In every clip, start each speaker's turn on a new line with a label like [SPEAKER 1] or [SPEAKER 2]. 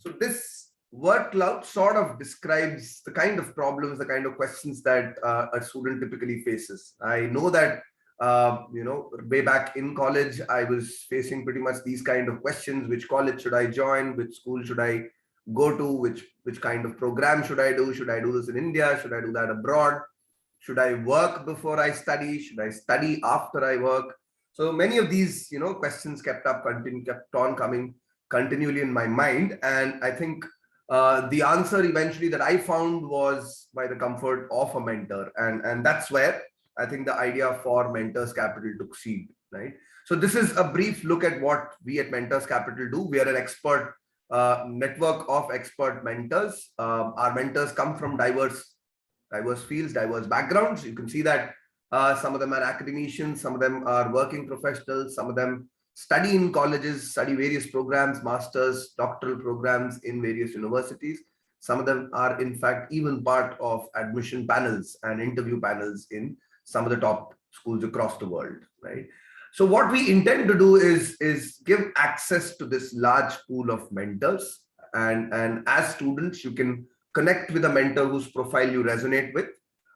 [SPEAKER 1] So this word cloud sort of describes the kind of problems, the kind of questions that a student typically faces. I know that way back in college, I was facing pretty much these kind of questions: which college should I join? Which school should I go to? Which kind of program should I do? Should I do this in India? Should I do that abroad? Should I work before I study? Should I study after I work? So many of these, questions kept on coming continually in my mind. And I think the answer eventually that I found was by the comfort of a mentor. And that's where I think the idea for Mentors Capital took seed, right? So this is a brief look at what we at Mentors Capital do. We are an expert network of expert mentors. Our mentors come from diverse fields, diverse backgrounds. You can see that some of them are academicians, some of them are working professionals, some of them study in colleges, study various programs, masters, doctoral programs in various universities. Some of them are in fact even part of admission panels and interview panels in some of the top schools across the world, right? So what we intend to do is give access to this large pool of mentors, and as students you can connect with a mentor whose profile you resonate with,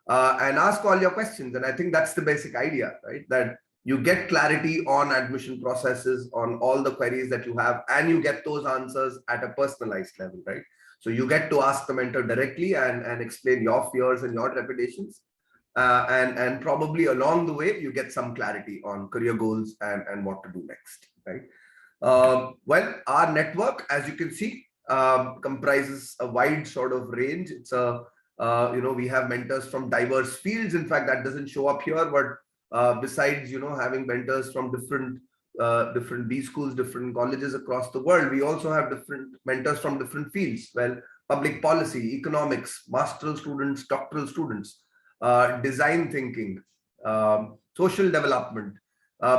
[SPEAKER 1] and ask all your questions. And I think that's the basic idea, right? That you get clarity on admission processes, on all the queries that you have, and you get those answers at a personalized level, right? So you get to ask the mentor directly and explain your fears and your trepidations. And probably along the way, you get some clarity on career goals and what to do next, right? Well, our network, as you can see, comprises a wide sort of range. It's we have mentors from diverse fields. In fact, that doesn't show up here, but besides, having mentors from different B schools, different colleges across the world, we also have different mentors from different fields. Well, public policy, economics, master's students, doctoral students, design thinking, social development,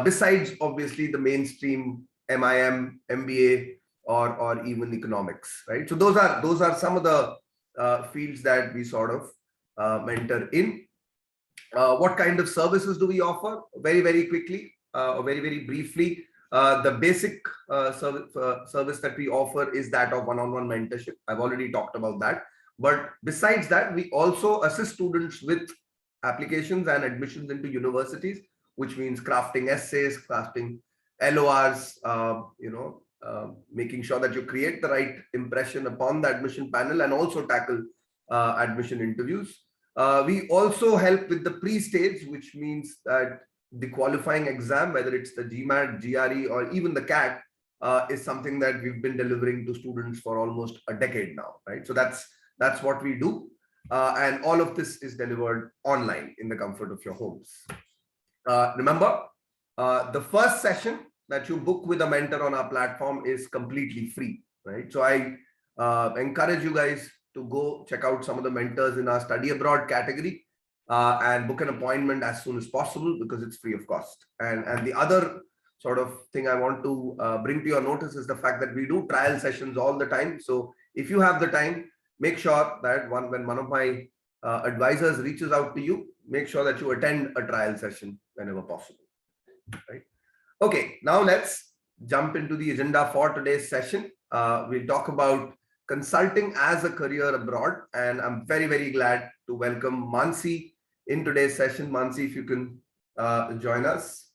[SPEAKER 1] besides obviously the mainstream MIM, MBA, or even economics, right? So those are some of the fields that we sort of mentor in. What kind of services do we offer? Very, very quickly, or very, very briefly, the basic service that we offer is that of one-on-one mentorship. I've already talked about that. But besides that, we also assist students with applications and admissions into universities, which means crafting essays, crafting LORs, making sure that you create the right impression upon the admission panel, and also tackle admission interviews. We also help with the pre-stage, which means that the qualifying exam, whether it's the GMAT, GRE, or even the CAT, is something that we've been delivering to students for almost a decade now, right? So that's what we do. And all of this is delivered online in the comfort of your homes. Remember, the first session that you book with a mentor on our platform is completely free, right? So I encourage you guys to go check out some of the mentors in our study abroad category and book an appointment as soon as possible, because it's free of cost. And the other sort of thing I want to bring to your notice is the fact that we do trial sessions all the time. So if you have the time, make sure that when one of my advisors reaches out to you, make sure that you attend a trial session whenever possible, right? Okay, now let's jump into the agenda for today's session. We'll talk about consulting as a career abroad, and I'm very, very glad to welcome Maansi in today's session. Maansi, if you can join us.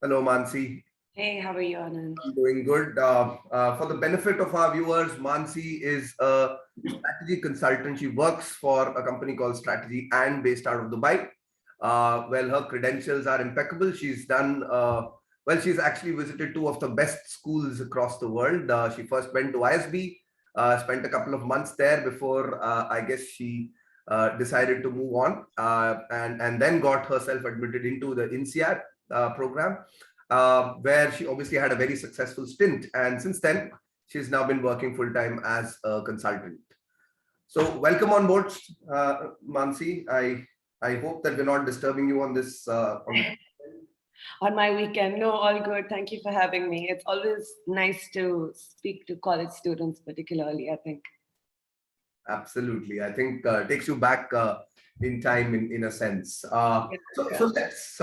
[SPEAKER 1] Hello, Maansi.
[SPEAKER 2] Hey, how are you, Anand?
[SPEAKER 1] I'm doing good. For the benefit of our viewers, Maansi is a strategy consultant. She works for a company called Strategy and based out of Dubai. Well, her credentials are impeccable. She's done, she's actually visited two of the best schools across the world. She first went to ISB, spent a couple of months there before I guess she decided to move on, and then got herself admitted into the INSEAD program, where she obviously had a very successful stint. And since then, she's now been working full time as a consultant. So welcome on board, Maansi. I hope that we're not disturbing you on this
[SPEAKER 2] on my weekend. No, all good. Thank you for having me. It's always nice to speak to college students, particularly, I think.
[SPEAKER 1] Absolutely. I think takes you back in time in a sense. So let's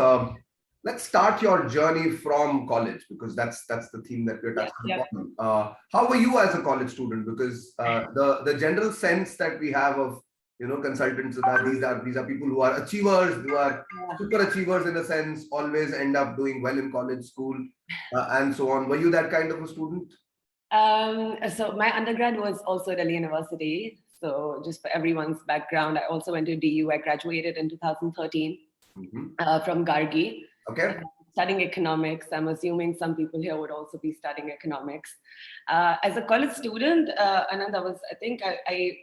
[SPEAKER 1] Let's start your journey from college, because that's the theme that we're
[SPEAKER 2] Yeah,
[SPEAKER 1] touching
[SPEAKER 2] yeah.
[SPEAKER 1] upon. How were you as a college student? Because the general sense that we have of, consultants, that these are people who are achievers, who are super achievers in a sense, always end up doing well in college, school, and so on. Were you that kind of a student?
[SPEAKER 2] So my undergrad was also Delhi University. So just for everyone's background, I also went to DU. I graduated in 2013 from Gargi,
[SPEAKER 1] Okay.
[SPEAKER 2] studying economics. I'm assuming some people here would also be studying economics. As a college student, Anand, I think I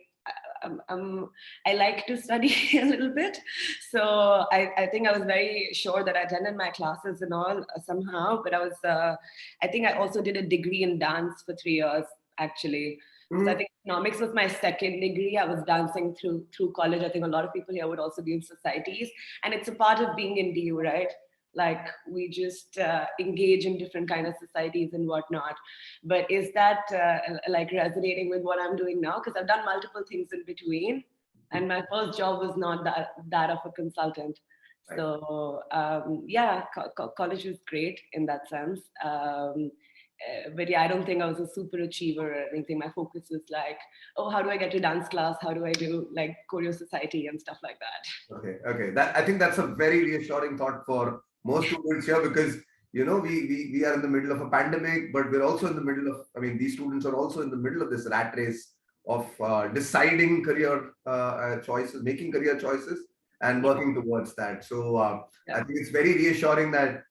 [SPEAKER 2] like to study a little bit. So I think I was very sure that I attended my classes and all somehow, but I think I also did a degree in dance for 3 years, actually. So I think economics was my second degree. I was dancing through college. I think a lot of people here would also be in societies, and it's a part of being in DU, right? Like we just engage in different kind of societies and whatnot. But is that like resonating with what I'm doing now? Because I've done multiple things in between, and my first job was not that of a consultant. So yeah, college was great in that sense. But yeah, I don't think I was a super achiever or anything. My focus was like, oh, how do I get to dance class? How do I do like choreo society and stuff like that?
[SPEAKER 1] Okay. That, I think that's a very reassuring thought for most students here, because we are in the middle of a pandemic, but we're also in the middle of, I mean, these students are also in the middle of this rat race of deciding career choices, making career choices, and working towards that. So I think it's very reassuring that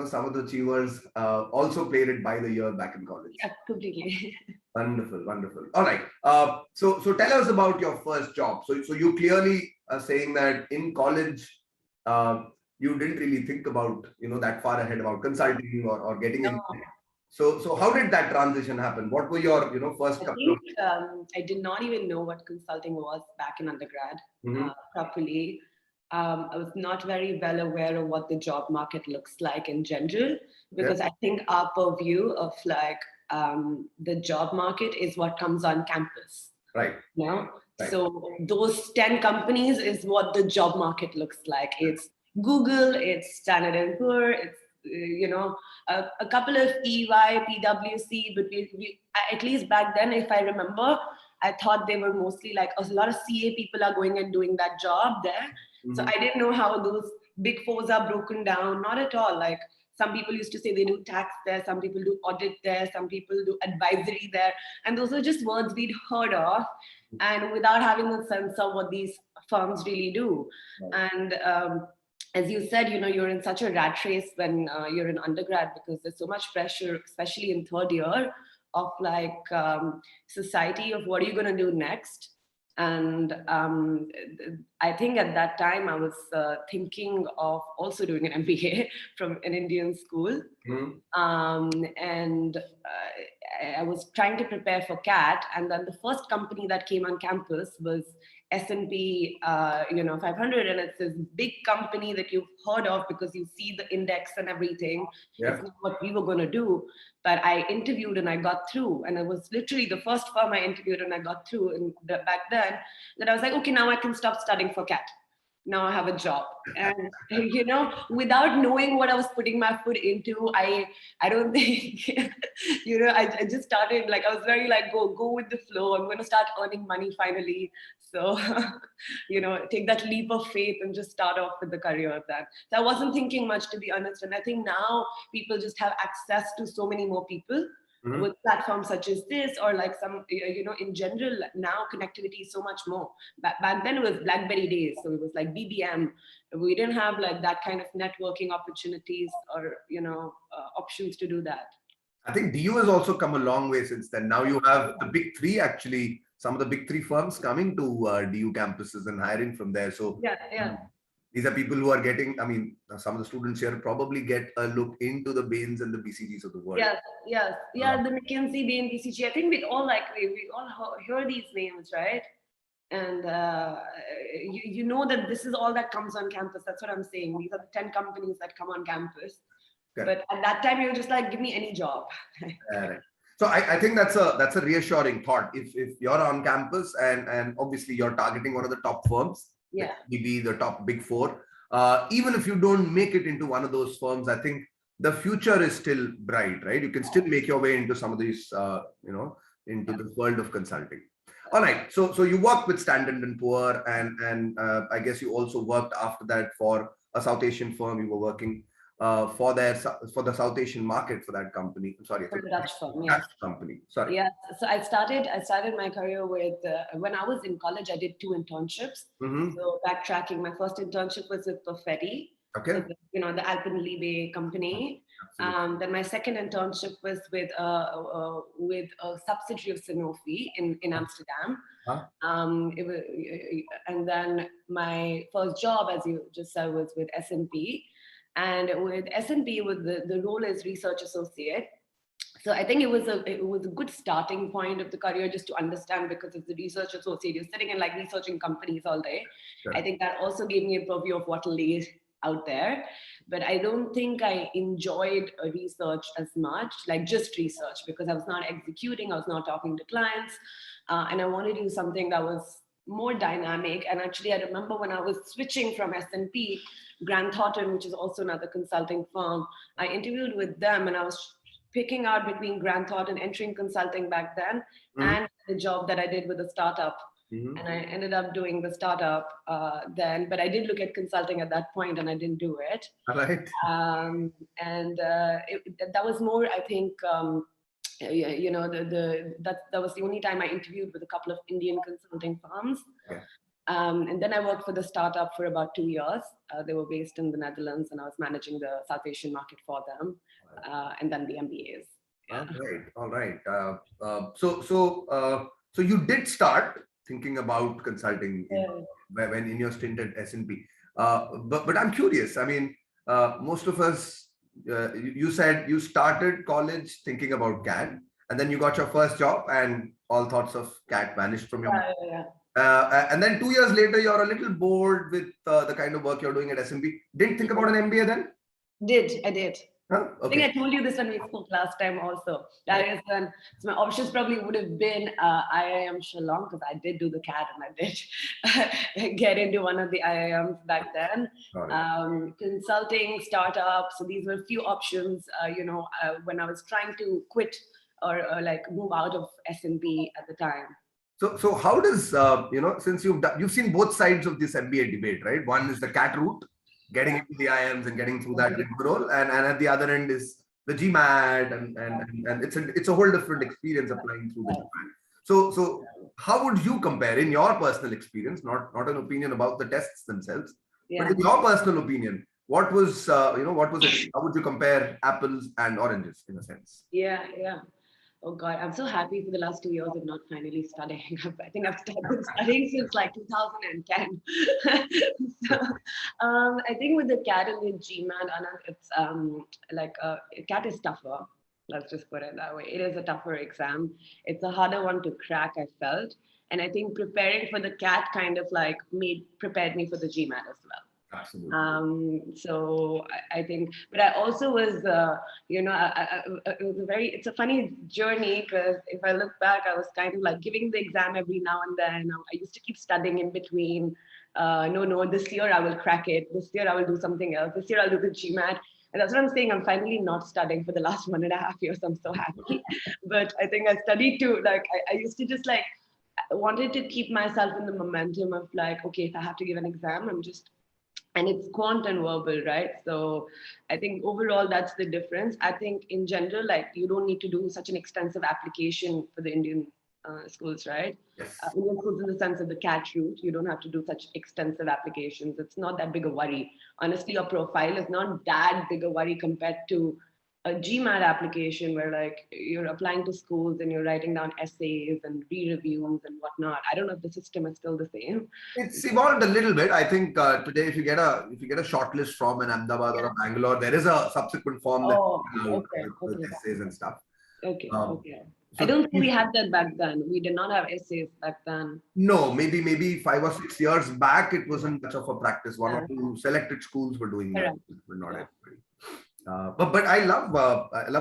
[SPEAKER 1] some of the achievers also played it by the year back in college.
[SPEAKER 2] Yeah, completely.
[SPEAKER 1] Wonderful. All right. So tell us about your first job. So you clearly are saying that in college, you didn't really think about that far ahead about consulting or getting in. So how did that transition happen? What were your first
[SPEAKER 2] I
[SPEAKER 1] couple of?
[SPEAKER 2] think I did not even know what consulting was back in undergrad properly. I was not very well aware of what the job market looks like in general, because I think our purview of like the job market is what comes on campus.
[SPEAKER 1] Right.
[SPEAKER 2] Right. So those 10 companies is what the job market looks like. It's Google, it's Standard and Poor, it's a couple of EY, PwC, but we at least back then, if I remember, I thought they were mostly like a lot of CA people are going and doing that job there. So I didn't know how those big fours are broken down. Not at all. Like some people used to say they do tax there, some people do audit there, some people do advisory there. And those are just words we'd heard of, and without having a sense of what these firms really do. And as you said, you're in such a rat race when you're in undergrad, because there's so much pressure, especially in third year, of like society of what are you going to do next. And I think at that time I was thinking of also doing an MBA from an Indian school. And I was trying to prepare for CAT. And then the first company that came on campus was S&P 500, and it's this big company that you've heard of because you see the index and everything. It's not what we were going to do, but I interviewed and I got through, and it was literally the first firm I interviewed and I got through. And back then, that I was like, okay, now I can stop studying for CAT. Now I have a job. And without knowing what I was putting my foot into, I don't think I just started, like I was very like go with the flow. I'm going to start earning money finally. So take that leap of faith and just start off with the career of that. So I wasn't thinking much, to be honest. And I think now people just have access to so many more people with platforms such as this, or like some, in general, now connectivity is so much more. Back then it was BlackBerry days. So it was like BBM. We didn't have like that kind of networking opportunities or, options to do that.
[SPEAKER 1] I think DU has also come a long way since then. Now you have the big three, actually, some of the big three firms coming to DU campuses and hiring from there. So these are people who are getting, I mean, some of the students here probably get a look into the Bains and the BCGs of the world.
[SPEAKER 2] Yes. The McKinsey, Bain, BCG. I think we all hear these names, right? And you know that this is all that comes on campus. That's what I'm saying. These are the 10 companies that come on campus. But at that time, you're just like, give me any job.
[SPEAKER 1] Right. So I think that's a reassuring thought. If you're on campus and obviously you're targeting one of the top firms, maybe the top big four, even if you don't make it into one of those firms, I think the future is still bright, right? You can still make your way into some of these, into the world of consulting. All right. So you worked with Standard and Poor, and I guess you also worked after that for a South Asian firm. You were working for the South Asian market for that company. I'm sorry,
[SPEAKER 2] For the Dutch firm,
[SPEAKER 1] Dutch
[SPEAKER 2] yes.
[SPEAKER 1] company. Sorry.
[SPEAKER 2] Yeah. So I started my career with when I was in college. I did 2 internships.
[SPEAKER 1] Mm-hmm.
[SPEAKER 2] So backtracking, my first internship was with Perfetti.
[SPEAKER 1] Okay.
[SPEAKER 2] So the Alpenliebe company. Then my second internship was with a subsidiary of Sanofi in Amsterdam.
[SPEAKER 1] Huh?
[SPEAKER 2] And then my first job, as you just said, was with S&P. And with S&P, with the role as research associate. So I think it was a good starting point of the career, just to understand, because as the research associate, you're sitting and like researching companies all day.
[SPEAKER 1] Sure.
[SPEAKER 2] I think that also gave me a purview of what lays out there. But I don't think I enjoyed research as much, like just research, because I was not executing, I was not talking to clients, and I wanted to do something that was more dynamic. And actually, I remember when I was switching from S&P, Grant Thornton, which is also another consulting firm, I interviewed with them, and I was picking out between Grant Thornton, entering consulting back then, and the job that I did with a startup. And I ended up doing the startup then, but I did look at consulting at that point, and I didn't do it.
[SPEAKER 1] All right.
[SPEAKER 2] That was more, I think, that was the only time I interviewed with a couple of Indian consulting firms.
[SPEAKER 1] Okay.
[SPEAKER 2] And then I worked for the startup for about 2 years. They were based in the Netherlands, and I was managing the South Asian market for them, and then the MBAs. Yeah.
[SPEAKER 1] All right. So you did start thinking about consulting when in your stint at S&P. But I'm curious. I mean, most of us, you said you started college thinking about CAD, and then you got your first job, and all thoughts of CAD vanished from your mind. And then 2 years later, you're a little bored with the kind of work you're doing at S&P. Didn't think about an MBA then?
[SPEAKER 2] I did.
[SPEAKER 1] Huh? Okay.
[SPEAKER 2] I think I told you this when we spoke last time also. That is when, so my options probably would have been IIM Shillong, because I did do the CAD and I did get into one of the IIMs back then. Consulting, startups, so these were few options, when I was trying to quit or like move out of S&P at the time.
[SPEAKER 1] So how does, since you've seen both sides of this MBA debate, right? One is the CAT route, getting into the IIMs and getting through that rigmarole, and at the other end is the GMAT, and it's a whole different experience applying through the GMAT. So how would you compare, in your personal experience, not an opinion about the tests themselves, but in your personal opinion, what was it? How would you compare apples and oranges in a sense?
[SPEAKER 2] Yeah. Oh God, I'm so happy for the last 2 years of not finally studying. I think I've been studying since like 2010. So I think with the CAT and the GMAT, it's CAT is tougher. Let's just put it that way. It is a tougher exam. It's a harder one to crack, I felt. And I think preparing for the CAT kind of like prepared me for the GMAT as well.
[SPEAKER 1] Absolutely.
[SPEAKER 2] So I think, but I also was, it's a funny journey, because if I look back, I was kind of like giving the exam every now and then. I used to keep studying in between. No, this year I will crack it. This year I will do something else. This year I'll do the GMAT. And that's what I'm saying. I'm finally not studying for the last 1.5 years. I'm so happy. But I think I studied too. Like I used to just like, I wanted to keep myself in the momentum of like, okay, if I have to give an exam, and it's quant and verbal, right? So I think overall that's the difference. I think in general, like you don't need to do such an extensive application for the Indian schools, right?
[SPEAKER 1] Yes.
[SPEAKER 2] Indian schools in the sense of the CAT route, you don't have to do such extensive applications. It's not that big a worry. Honestly, your profile is not that big a worry compared to a GMAT application where like you're applying to schools and you're writing down essays and re-reviews and whatnot. I don't know if the system is still the same.
[SPEAKER 1] It's evolved a little bit. I think today, if you get a shortlist from an Ahmedabad or a Bangalore, there is a subsequent form with essays and stuff.
[SPEAKER 2] Okay. So I don't think we had that back then. We did not have essays back then.
[SPEAKER 1] No, maybe 5 or 6 years back, it wasn't much of a practice. One or two selected schools were doing that, but not everybody. But I love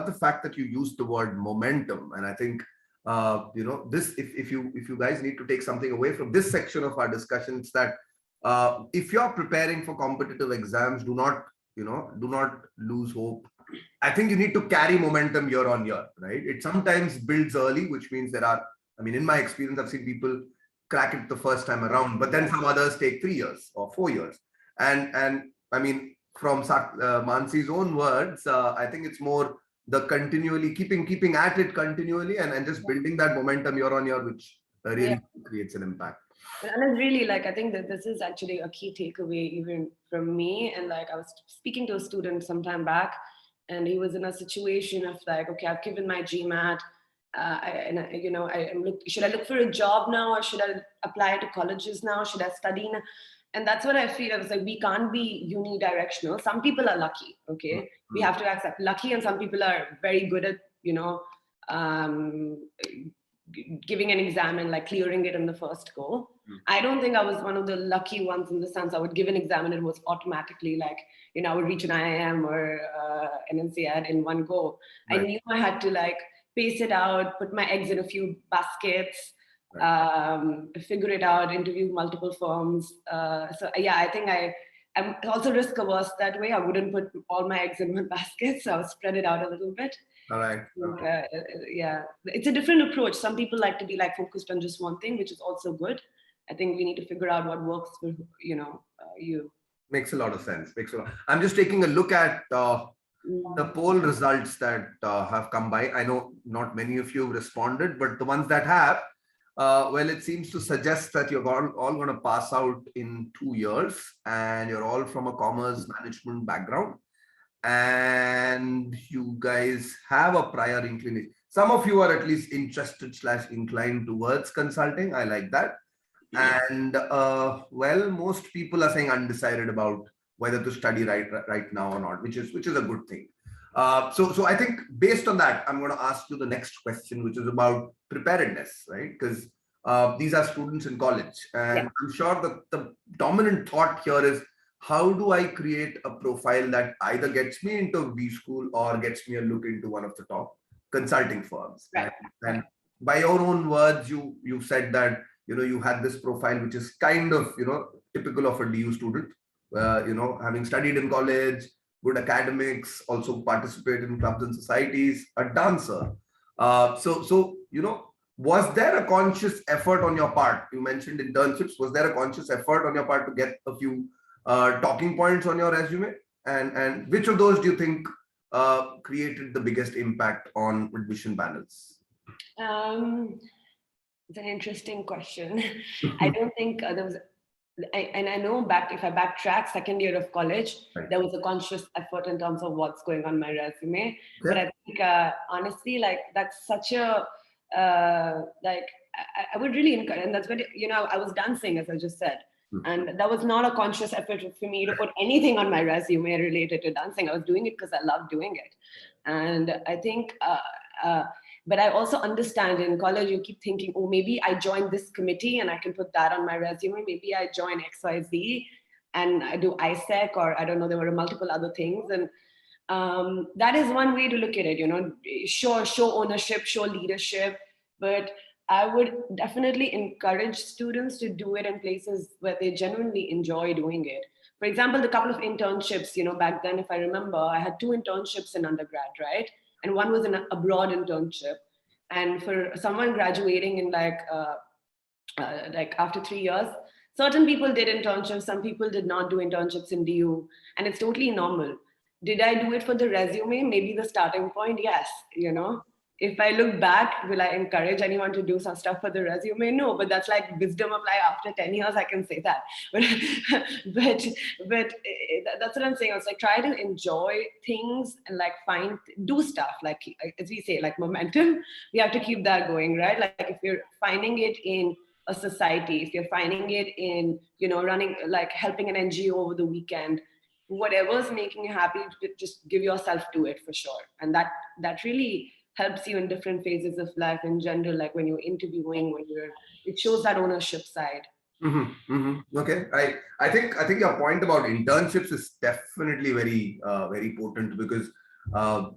[SPEAKER 1] the fact that you used the word momentum, and I think this if you guys need to take something away from this section of our discussion, it's that if you're preparing for competitive exams, do not lose hope. I think you need to carry momentum year on year, right? It sometimes builds early, which means in my experience, I've seen people crack it the first time around, but then some others take 3 years or 4 years. And from Mansi's own words, I think it's more the continually keeping at it continually, and just building that momentum year on year, which really creates an impact.
[SPEAKER 2] And it's really like, I think that this is actually a key takeaway even from me. And like, I was speaking to a student some time back, and he was in a situation of like, okay, I've given my GMAT. Should I look for a job now, or should I apply to colleges now? Should I study now? And that's what I feel. I was like, we can't be unidirectional. Some people are lucky, okay? We have to accept lucky, and some people are very good at, giving an exam and like clearing it in the first go. I don't think I was one of the lucky ones, in the sense I would give an exam and it was automatically like, I would reach an IIM or an INSEAD in one go. Right. I knew I had to like pace it out, put my eggs in a few baskets, figure it out, interview multiple firms. I think I'm also risk averse that way. I wouldn't put all my eggs in one basket, so I'll spread it out a little bit.
[SPEAKER 1] All right.
[SPEAKER 2] It's a different approach. Some people like to be like focused on just one thing, which is also good. I think we need to figure out what works for you.
[SPEAKER 1] Makes a lot of sense. I'm just taking a look at the poll results that have come by. I know not many of you have responded, but the ones that have, it seems to suggest that you're all going to pass out in 2 years, and you're all from a commerce management background, and you guys have a prior inclination. Some of you are at least interested/inclined towards consulting. I like that. And most people are saying undecided about whether to study right now or not, which is a good thing. So I think based on that, I'm going to ask you the next question, which is about preparedness, right? Because these are students in college, and I'm sure that the dominant thought here is, how do I create a profile that either gets me into B school or gets me a look into one of the top consulting firms?
[SPEAKER 2] Right.
[SPEAKER 1] And by your own words, you said that you had this profile which is kind of typical of a DU student, having studied in college, good academics, also participate in clubs and societies, a dancer. Was there a conscious effort on your part? You mentioned internships. Was there a conscious effort on your part to get a few talking points on your resume? And which of those do you think created the biggest impact on admission panels?
[SPEAKER 2] It's an interesting question. I don't think there was, and I know if I backtrack second year of college, there was a conscious effort in terms of what's going on my resume. Okay. But I think honestly, like that's such a, I would really encourage, and that's what, I was dancing, as I just said. And that was not a conscious effort for me to put anything on my resume related to dancing. I was doing it because I love doing it. And I think, but I also understand in college, you keep thinking, oh, maybe I joined this committee and I can put that on my resume. Maybe I join XYZ and I do ISEC, or I don't know, there were multiple other things. And that is one way to look at it, show ownership, show leadership. But I would definitely encourage students to do it in places where they genuinely enjoy doing it. For example, the couple of internships, back then, if I remember, I had 2 internships in undergrad, right? And one was an abroad internship. And for someone graduating in like after 3 years, certain people did internships, some people did not do internships in DU, and it's totally normal. Did I do it for the resume? Maybe the starting point, yes, If I look back, will I encourage anyone to do some stuff for the resume? No, but that's like wisdom of life. After 10 years, I can say that. But that's what I'm saying. It's like, try to enjoy things and like do stuff. Like, as we say, like momentum, we have to keep that going, right? Like if you're finding it in a society, if you're finding it in, running, like helping an NGO over the weekend, whatever's making you happy, just give yourself to it for sure. And that really helps you in different phases of life in general, like when you're interviewing, it shows that ownership side.
[SPEAKER 1] Okay, I think your point about internships is definitely very very potent, because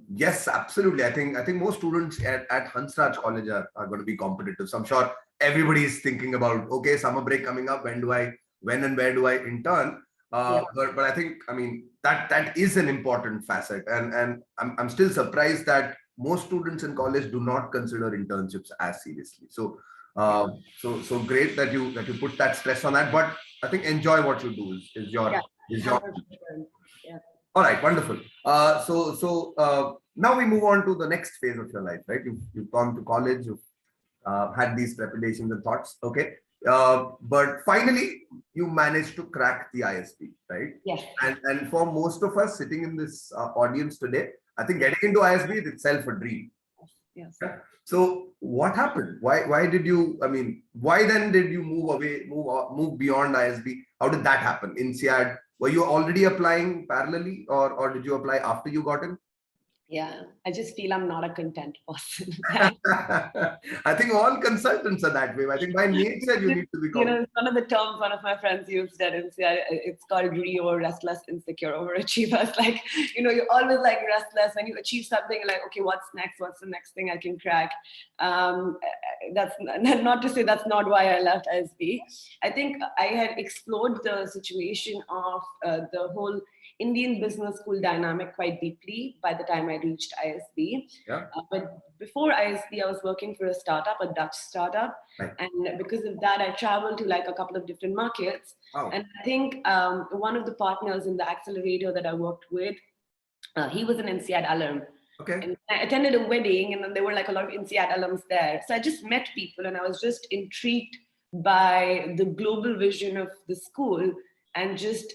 [SPEAKER 1] yes, absolutely. I think most students at Hansraj College are going to be competitive. So I'm sure everybody is thinking about, okay, summer break coming up, when do I when and where do I intern? But I think, I mean, that is an important facet, and I'm still surprised that most students in college do not consider internships as seriously. So so great that you put that stress on that. But I think enjoy what you do is your
[SPEAKER 2] Yeah,
[SPEAKER 1] is your
[SPEAKER 2] 100%. Yeah.
[SPEAKER 1] all right, wonderful. Now we move on to the next phase of your life, right? You've gone to college, you've had these trepidations and thoughts, okay? But finally, you managed to crack the ISB, right?
[SPEAKER 2] Yes.
[SPEAKER 1] And for most of us sitting in this audience today, I think getting into ISB is itself a dream.
[SPEAKER 2] Yes.
[SPEAKER 1] Yeah. So what happened? Why did you? I mean, why then did you move beyond ISB? How did that happen? INSEAD, were you already applying parallelly, or did you apply after you got in?
[SPEAKER 2] Yeah, I just feel I'm not a content person.
[SPEAKER 1] I think all consultants are that way. I think by nature you need to be
[SPEAKER 2] It's one of the terms one of my friends used at INSEAD. It's called REO, restless, insecure, overachievers. Like, you're always like restless when you achieve something. Like, okay, what's next? What's the next thing I can crack? That's not to say that's not why I left ISB. I think I had explored the situation of the whole Indian business school dynamic quite deeply by the time I reached ISB.
[SPEAKER 1] Yeah.
[SPEAKER 2] But before ISB, I was working for a startup, a Dutch startup.
[SPEAKER 1] Right.
[SPEAKER 2] And because of that, I traveled to like a couple of different markets.
[SPEAKER 1] Oh.
[SPEAKER 2] And I think one of the partners in the accelerator that I worked with, he was an INSEAD alum.
[SPEAKER 1] Okay.
[SPEAKER 2] And I attended a wedding, and then there were like a lot of INSEAD alums there. So I just met people, and I was just intrigued by the global vision of the school, and just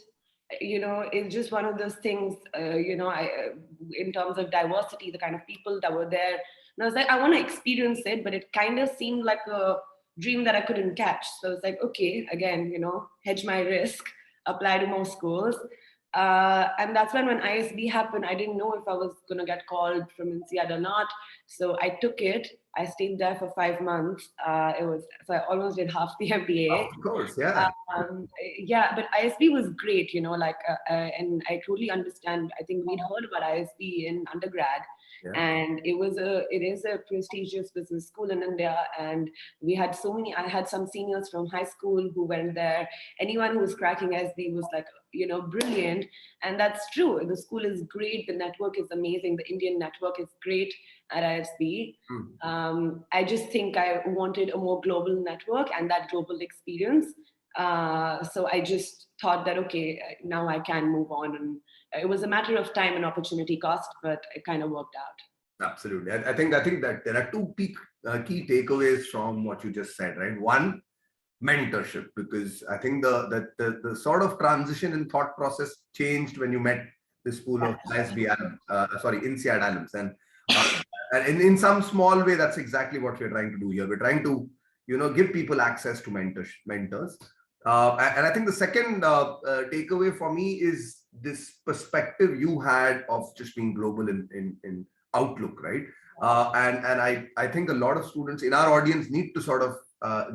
[SPEAKER 2] it's just one of those things, in terms of diversity, the kind of people that were there. And I was like, I want to experience it, but it kind of seemed like a dream that I couldn't catch. So it's like, okay, again, hedge my risk, apply to more schools. And that's when ISB happened, I didn't know if I was going to get called from INSEAD or not. So I took it. I stayed there for 5 months. So I almost did half the MBA.
[SPEAKER 1] Of course, yeah.
[SPEAKER 2] Yeah, but ISB was great, and I totally understand. I think we'd heard about ISB in undergrad. Yeah. And it is a prestigious business school in India. And I had some seniors from high school who went there. Anyone who was cracking ISB was like, brilliant. And that's true. The school is great. The network is amazing. The Indian network is great at ISB. I just think I wanted a more global network and that global experience. So I just thought that, okay, now I can move on. And it was a matter of time and opportunity cost, but it kind of worked out.
[SPEAKER 1] Absolutely. I think that there are two key takeaways from what you just said, right? One, mentorship, because I think the sort of transition in thought process changed when you met this pool of ISB INSEAD alums. And in some small way, that's exactly what we're trying to do here. We're trying to, give people access to mentors. And I think the second takeaway for me is this perspective you had of just being global in outlook, right? And I think a lot of students in our audience need to sort of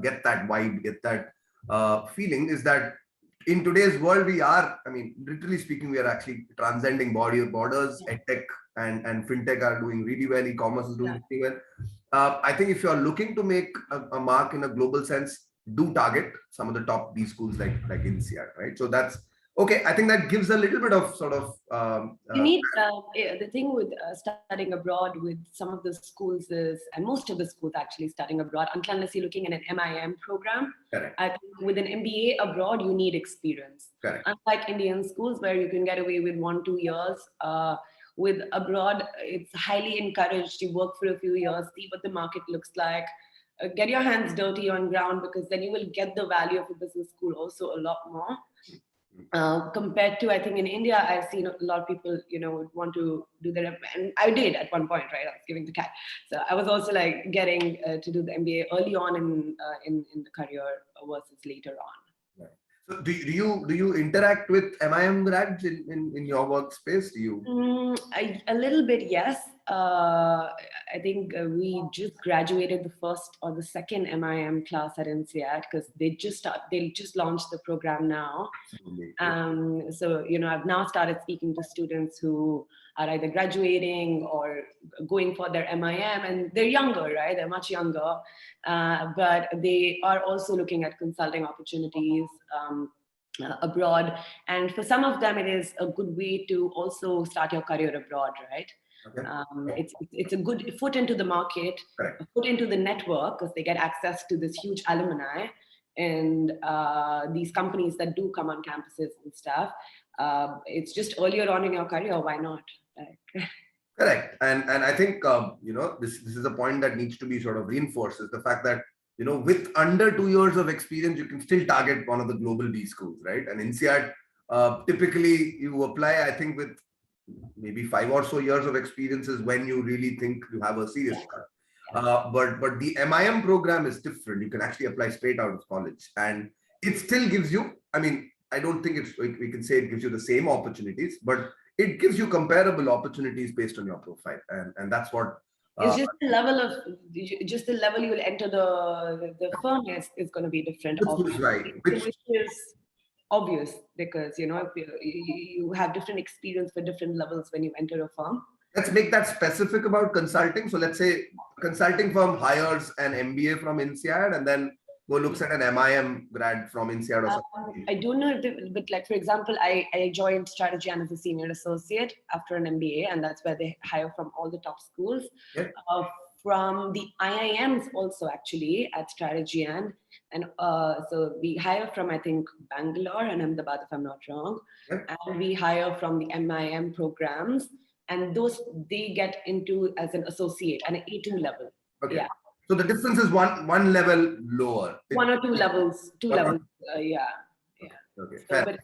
[SPEAKER 1] get that vibe, get that feeling, is that in today's world, we are, I mean, literally speaking, we are actually transcending borders. EdTech and FinTech are doing really well. E-commerce is doing really well. I think if you're looking to make a mark in a global sense, do target some of the top B schools like INSEAD, right? So that's okay. I think that gives a little bit of sort of.
[SPEAKER 2] You need the thing with studying abroad with some of the schools is, and most of the schools actually studying abroad, unless you're looking at an MIM program.
[SPEAKER 1] Correct.
[SPEAKER 2] I think with an MBA abroad, you need experience.
[SPEAKER 1] Correct.
[SPEAKER 2] Unlike Indian schools where you can get away with 1-2 years. With abroad, it's highly encouraged. You work for a few years, see what the market looks like, get your hands dirty on ground, because then you will get the value of a business school also a lot more. Compared to, I think in India, I've seen a lot of people, would want to do their, and I did at one point, right? I was giving the cat. So I was also like getting to do the MBA early on in the career versus later on.
[SPEAKER 1] So do you interact with MIM grads in your workspace? Do you?
[SPEAKER 2] A little bit, yes. I think we just graduated the first or the second MIM class at INSEAD, because they just launched the program now. So I've now started speaking to students who are either graduating or going for their MIM, and they're younger, right? They're much younger, but they are also looking at consulting opportunities. abroad. And for some of them, it is a good way to also start your career abroad, right?
[SPEAKER 1] Okay.
[SPEAKER 2] It's a good foot into the market,
[SPEAKER 1] Correct.
[SPEAKER 2] a foot into the network, because they get access to this huge alumni and these companies that do come on campuses and stuff. It's just earlier on in your career, why not? Like,
[SPEAKER 1] Correct. And I think, this is a point that needs to be sort of reinforced, is the fact that, with under 2 years of experience, you can still target one of the global B schools, right? And INSEAD, typically you apply, I think, with maybe 5 or so years of experience is when you really think you have a serious shot. But the MIM program is different. You can actually apply straight out of college, and it still gives you. I mean, I don't think it's we can say it gives you the same opportunities, but it gives you comparable opportunities based on your profile, and that's what.
[SPEAKER 2] it's just the level you will enter the firm is going to be different,
[SPEAKER 1] Which is right.
[SPEAKER 2] which is obvious, because if you have different experience for different levels when you enter a firm.
[SPEAKER 1] Let's make that specific about consulting. So let's say consulting firm hires an MBA from INSEAD and then go looks at an MIM grad from INSEAD or something.
[SPEAKER 2] I don't know but like, for example, I joined strategy and as a senior associate after an MBA, and that's where they hire from all the top schools.
[SPEAKER 1] Yeah.
[SPEAKER 2] From the IIMs also, actually, at strategy and so we hire from, I think, Bangalore and Ahmedabad, if I'm not wrong.
[SPEAKER 1] Yeah.
[SPEAKER 2] And we hire from the MIM programs, and those they get into as an associate and an A2 level.
[SPEAKER 1] Okay.
[SPEAKER 2] Yeah.
[SPEAKER 1] So the difference is one level lower.
[SPEAKER 2] One or two levels, yeah.
[SPEAKER 1] Okay.
[SPEAKER 2] So, but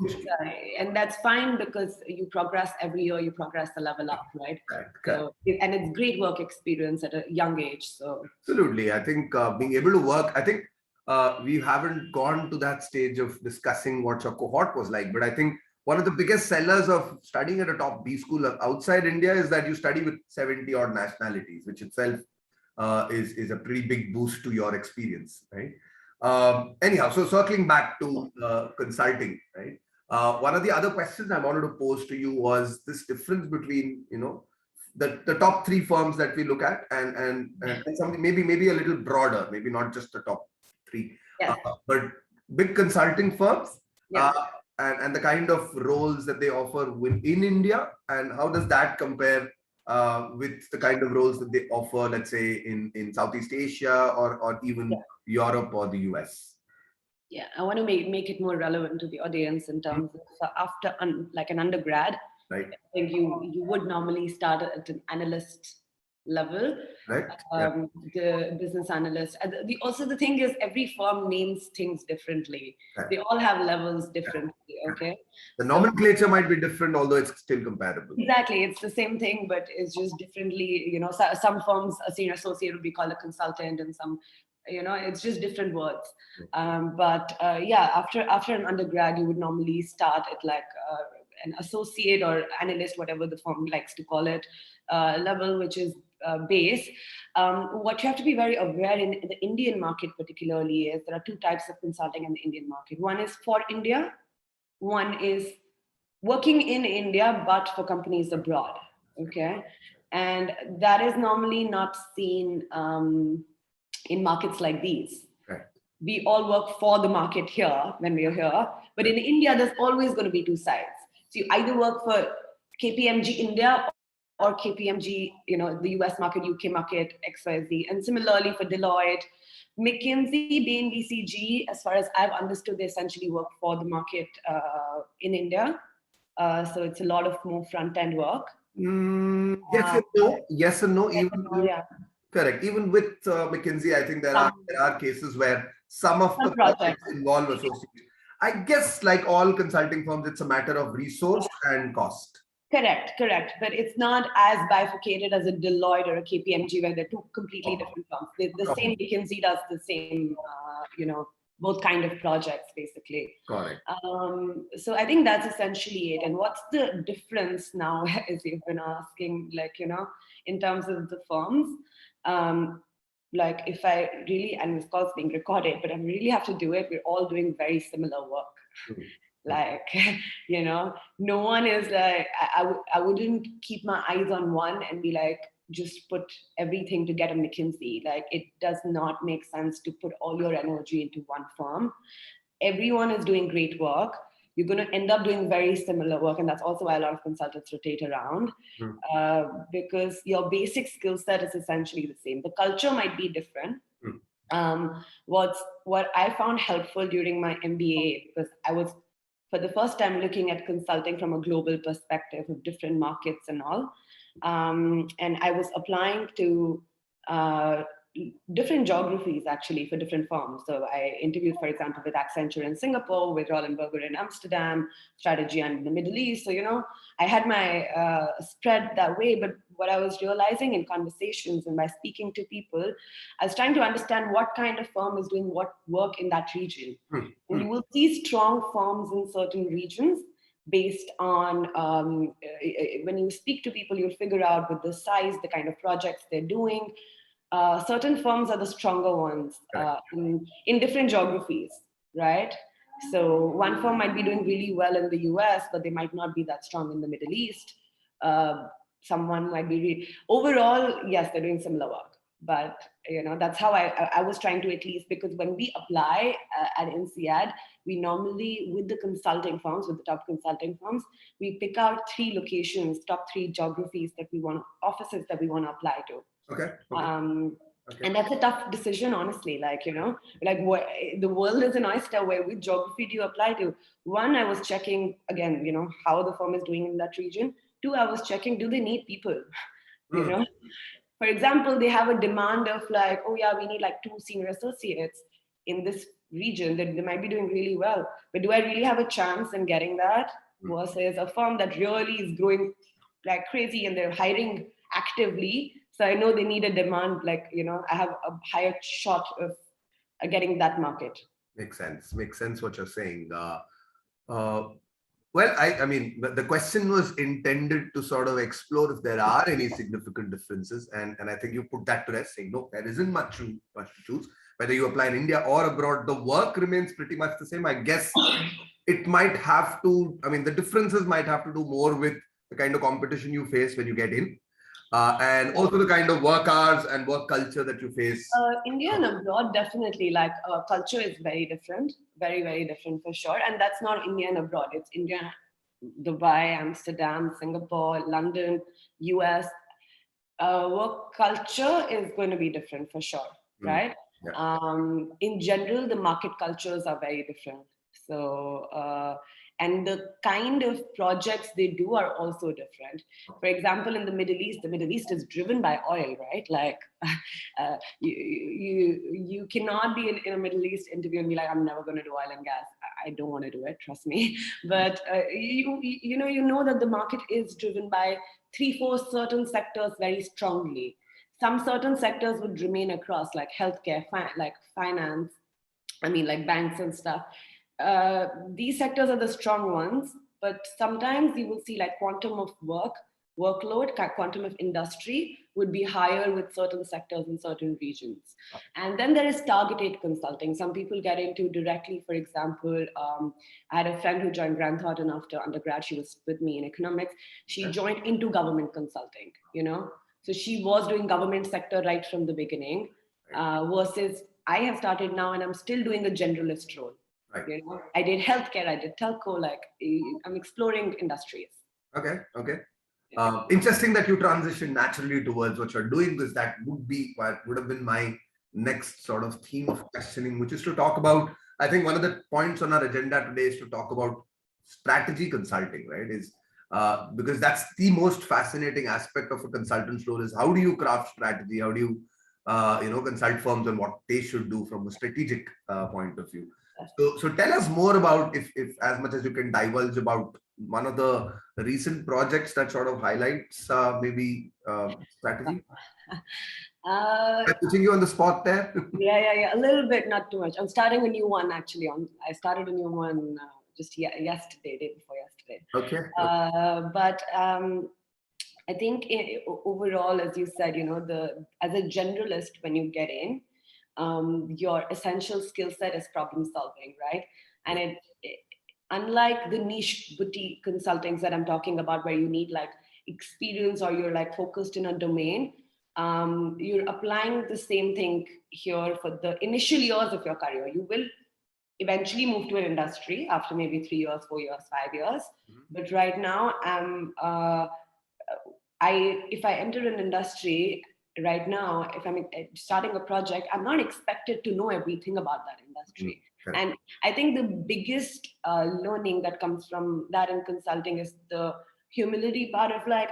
[SPEAKER 2] and that's fine, because you progress every year, you progress the level up, right?
[SPEAKER 1] Correct.
[SPEAKER 2] So, and it's great work experience at a young age. So
[SPEAKER 1] absolutely, I think being able to work. I think we haven't gone to that stage of discussing what your cohort was like, but I think one of the biggest sellers of studying at a top B school outside India is that you study with 70 odd nationalities, which itself is a pretty big boost to your experience, right? Anyhow, so circling back to consulting, right? One of the other questions I wanted to pose to you was this difference between, the top three firms that we look at and something maybe a little broader, maybe not just the top three, but big consulting firms, and the kind of roles that they offer in India, and how does that compare with the kind of roles that they offer, let's say in Southeast Asia or even Europe or the US?
[SPEAKER 2] Yeah, I want to make it more relevant to the audience in terms of after like an undergrad.
[SPEAKER 1] Right.
[SPEAKER 2] I think you would normally start at an analyst level,
[SPEAKER 1] right?
[SPEAKER 2] The business analyst. Also, the thing is, every firm names things differently. Right. They all have levels differently. Okay.
[SPEAKER 1] The nomenclature might be different, although it's still comparable.
[SPEAKER 2] Exactly, it's the same thing, but it's just differently. Some firms, a senior associate would be called a consultant, and some, it's just different words. After an undergrad, you would normally start at like an associate or analyst, whatever the firm likes to call it, level, which is base. What you have to be very aware in the Indian market particularly is there are two types of consulting in the Indian market. One is for India, one is working in India, but for companies abroad, okay? And that is normally not seen in markets like these.
[SPEAKER 1] Right.
[SPEAKER 2] We all work for the market here when we're here, but in India, there's always going to be two sides. So you either work for KPMG India or KPMG, the US market, UK market, XYZ. And similarly for Deloitte, McKinsey, Bain, BCG, as far as I've understood, they essentially work for the market in India. So it's a lot of more front-end work.
[SPEAKER 1] Yes and no. Correct. Even with McKinsey, I think there are cases where some of the projects involve associates. I guess, like all consulting firms, it's a matter of resource and cost.
[SPEAKER 2] Correct. But it's not as bifurcated as a Deloitte or a KPMG, where they're two completely different firms. The same McKinsey does the same, both kind of projects, basically.
[SPEAKER 1] Correct.
[SPEAKER 2] So I think that's essentially it. And what's the difference now, as you've been asking, in terms of the firms? Like if I really, and this call's being recorded, but I really have to do it, we're all doing very similar work. Like, no one is like, I wouldn't keep my eyes on one and be like, just put everything to get a McKinsey. Like, it does not make sense to put all your energy into one firm. Everyone is doing great work. you're going to end up doing very similar work. And that's also why a lot of consultants rotate around, because your basic skill set is essentially the same. The culture might be different. What I found helpful during my MBA, because I was for the first time looking at consulting from a global perspective of different markets and all. And I was applying to different geographies actually for different firms. So I interviewed, for example, with Accenture in Singapore, with Rollenberger in Amsterdam, Strategy and the Middle East. So, I had my spread that way. But what I was realizing in conversations and by speaking to people, I was trying to understand what kind of firm is doing what work in that region. And you will see strong firms in certain regions based on, when you speak to people, you'll figure out with the size, the kind of projects they're doing. Certain firms are the stronger ones in different geographies, right? So one firm might be doing really well in the US, but they might not be that strong in the Middle East. Someone might be overall, yes, they're doing similar work. But that's how I was trying to, at least, because when we apply at INSEAD, we normally, with the consulting firms, with the top consulting firms, we pick out 3 locations, top 3 geographies that we want, offices that we want to apply to.
[SPEAKER 1] Okay.
[SPEAKER 2] And that's a tough decision, honestly. What, the world is an oyster. Which geography do you apply to? One, I was checking again, how the firm is doing in that region. 2, I was checking, do they need people? For example, they have a demand of oh yeah, we need 2 senior associates in this region that they might be doing really well. But do I really have a chance in getting that? Versus a firm that really is growing like crazy and they're hiring actively. So I know they need a demand, I have a higher shot of getting that market.
[SPEAKER 1] Makes sense what you're saying. Well, I mean, the question was intended to sort of explore if there are any significant differences. And I think you put that to rest, saying, no, there isn't much to choose. Whether you apply in India or abroad, the work remains pretty much the same. I guess it might have to, the differences might have to do more with the kind of competition you face when you get in. And also the kind of work hours and work culture that you face.
[SPEAKER 2] India and abroad, definitely, culture is very different, very, very different for sure. And that's not India and abroad. It's India, Dubai, Amsterdam, Singapore, London, US. Work culture is going to be different for sure, right? Yeah. In general, the market cultures are very different. So, and the kind of projects they do are also different. For example, in the Middle East is driven by oil, right? You cannot be in a Middle East interview and be like, I'm never going to do oil and gas. I don't want to do it, trust me. But you know that the market is driven by 3-4 certain sectors very strongly. Some certain sectors would remain across, like healthcare, like finance, like banks and stuff. These sectors are the strong ones, but sometimes you will see quantum of workload, quantum of industry would be higher with certain sectors in certain regions. And then there is targeted consulting. Some people get into directly, for example, I had a friend who joined Grant Thornton after undergrad. She was with me in economics. She joined into government consulting, So she was doing government sector right from the beginning, versus I have started now and I'm still doing a generalist role. Right. I did healthcare, I did telco, I'm exploring industries.
[SPEAKER 1] Okay. Interesting that you transition naturally towards what you're doing, because that would have been my next sort of theme of questioning, which is to talk about, I think one of the points on our agenda today is to talk about strategy consulting, right? Because that's the most fascinating aspect of a consultant's role, is how do you craft strategy? How do you, consult firms on what they should do from a strategic point of view? So tell us more about, if as much as you can divulge, about one of the recent projects that sort of highlights maybe strategy. I'm putting you on the spot there.
[SPEAKER 2] Yeah, a little bit, not too much. I'm starting a new one actually. I started a new one just yesterday, day before yesterday.
[SPEAKER 1] Okay.
[SPEAKER 2] But I think overall, as you said, as a generalist, when you get in, your essential skill set is problem solving, right? And it unlike the niche boutique consultings that I'm talking about, where you need experience or you're focused in a domain, you're applying the same thing here for the initial years of your career. You will eventually move to an industry after maybe 3 years, 4 years, 5 years. But right now, if I enter an industry right now, if I'm starting a project, I'm not expected to know everything about that industry. And I think the biggest learning that comes from that in consulting is the humility part of like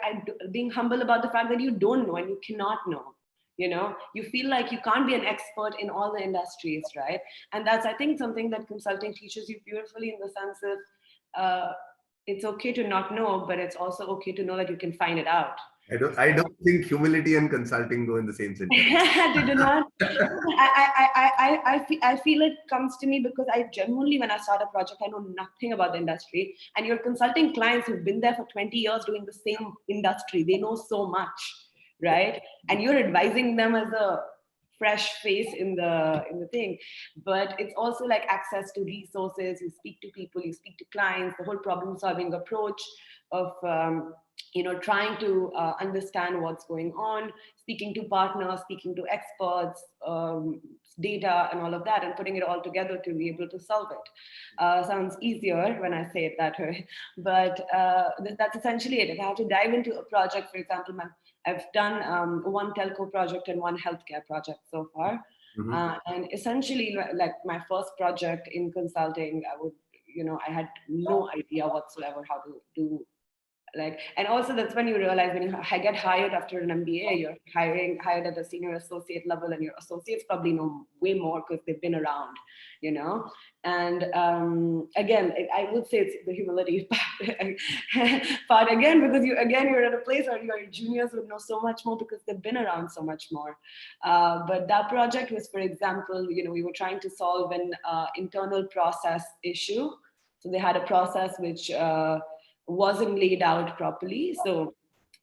[SPEAKER 2] being humble about the fact that you don't know and you cannot know. You feel like you can't be an expert in all the industries, right? And that's, I think, something that consulting teaches you beautifully, in the sense of it's okay to not know, but it's also okay to know that you can find it out.
[SPEAKER 1] I don't think humility and consulting go in the same sentence.
[SPEAKER 2] They do not. I feel it comes to me because I genuinely, when I start a project, I know nothing about the industry. And you're consulting clients who've been there for 20 years doing the same industry. They know so much, right? And you're advising them as a fresh face in the thing. But it's also like access to resources. You speak to people, you speak to clients, the whole problem solving approach of trying to understand what's going on, speaking to partners, speaking to experts, data and all of that, and putting it all together to be able to solve it. Sounds easier when I say it that way, but that's essentially it. If I have to dive into a project, for example, I've done one telco project and one healthcare project so far. And essentially, like my first project in consulting, I had no idea whatsoever how to do. And also that's when you realize, when you get hired after an MBA, you're hired at a senior associate level, and your associates probably know way more because they've been around, And again, I would say it's the humility part again, because you're at a place where your juniors would know so much more because they've been around so much more. But that project was, for example, we were trying to solve an internal process issue. So they had a process which wasn't laid out properly. So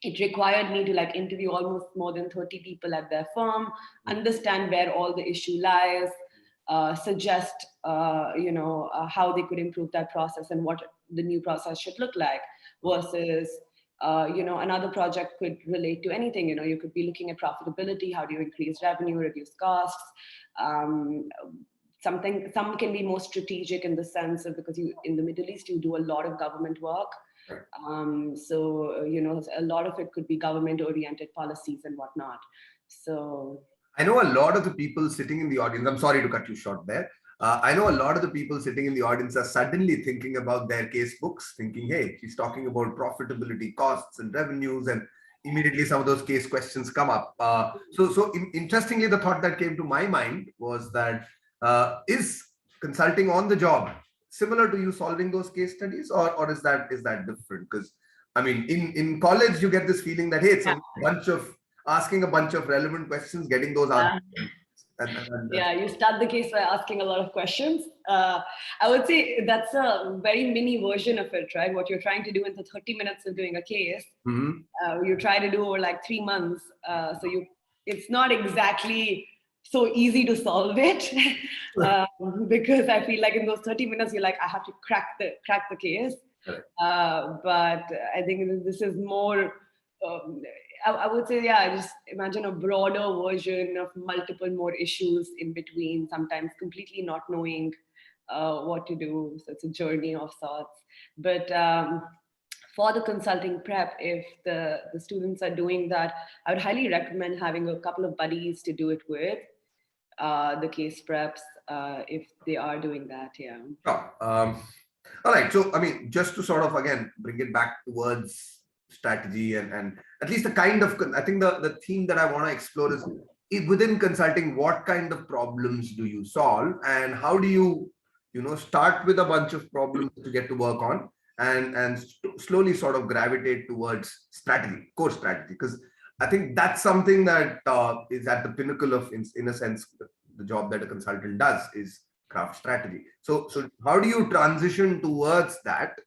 [SPEAKER 2] it required me to interview almost more than 30 people at their firm, understand where all the issue lies, suggest how they could improve that process and what the new process should look like, versus another project could relate to anything. You could be looking at profitability. How do you increase revenue, reduce costs? Some can be more strategic in the sense of, because in the Middle East you do a lot of government work. So a lot of it could be government oriented policies and whatnot. So
[SPEAKER 1] I know a lot of the people sitting in the audience, I'm sorry to cut you short there. I know a lot of the people sitting in the audience are suddenly thinking about their case books, thinking, hey, she's talking about profitability, costs and revenues, and immediately some of those case questions come up. Interestingly, the thought that came to my mind was that is consulting on the job similar to you solving those case studies, or is that different? Because I mean, in college, you get this feeling that, hey, it's a bunch of asking a bunch of relevant questions, getting those answers.
[SPEAKER 2] Yeah, you start the case by asking a lot of questions. I would say that's a very mini version of it, right? What you're trying to do in the 30 minutes of doing a case, you try to do over 3 months. It's not exactly so easy to solve it, because I feel like in those 30 minutes, you're like, I have to crack the case. But I think this is more, I would say, just imagine a broader version of multiple more issues in between, sometimes completely not knowing what to do. So it's a journey of sorts. But for the consulting prep, if the students are doing that, I would highly recommend having a couple of buddies to do it with, the case preps, if they are doing that.
[SPEAKER 1] All right. So, I mean, just to sort of, again, bring it back towards strategy and at least the kind of, I think the theme that I want to explore is, within consulting, what kind of problems do you solve, and how do you, start with a bunch of problems to get to work on, and slowly sort of gravitate towards strategy, core strategy, because I think that's something that is at the pinnacle of, in a sense, the job that a consultant does is craft strategy. So how do you transition towards that?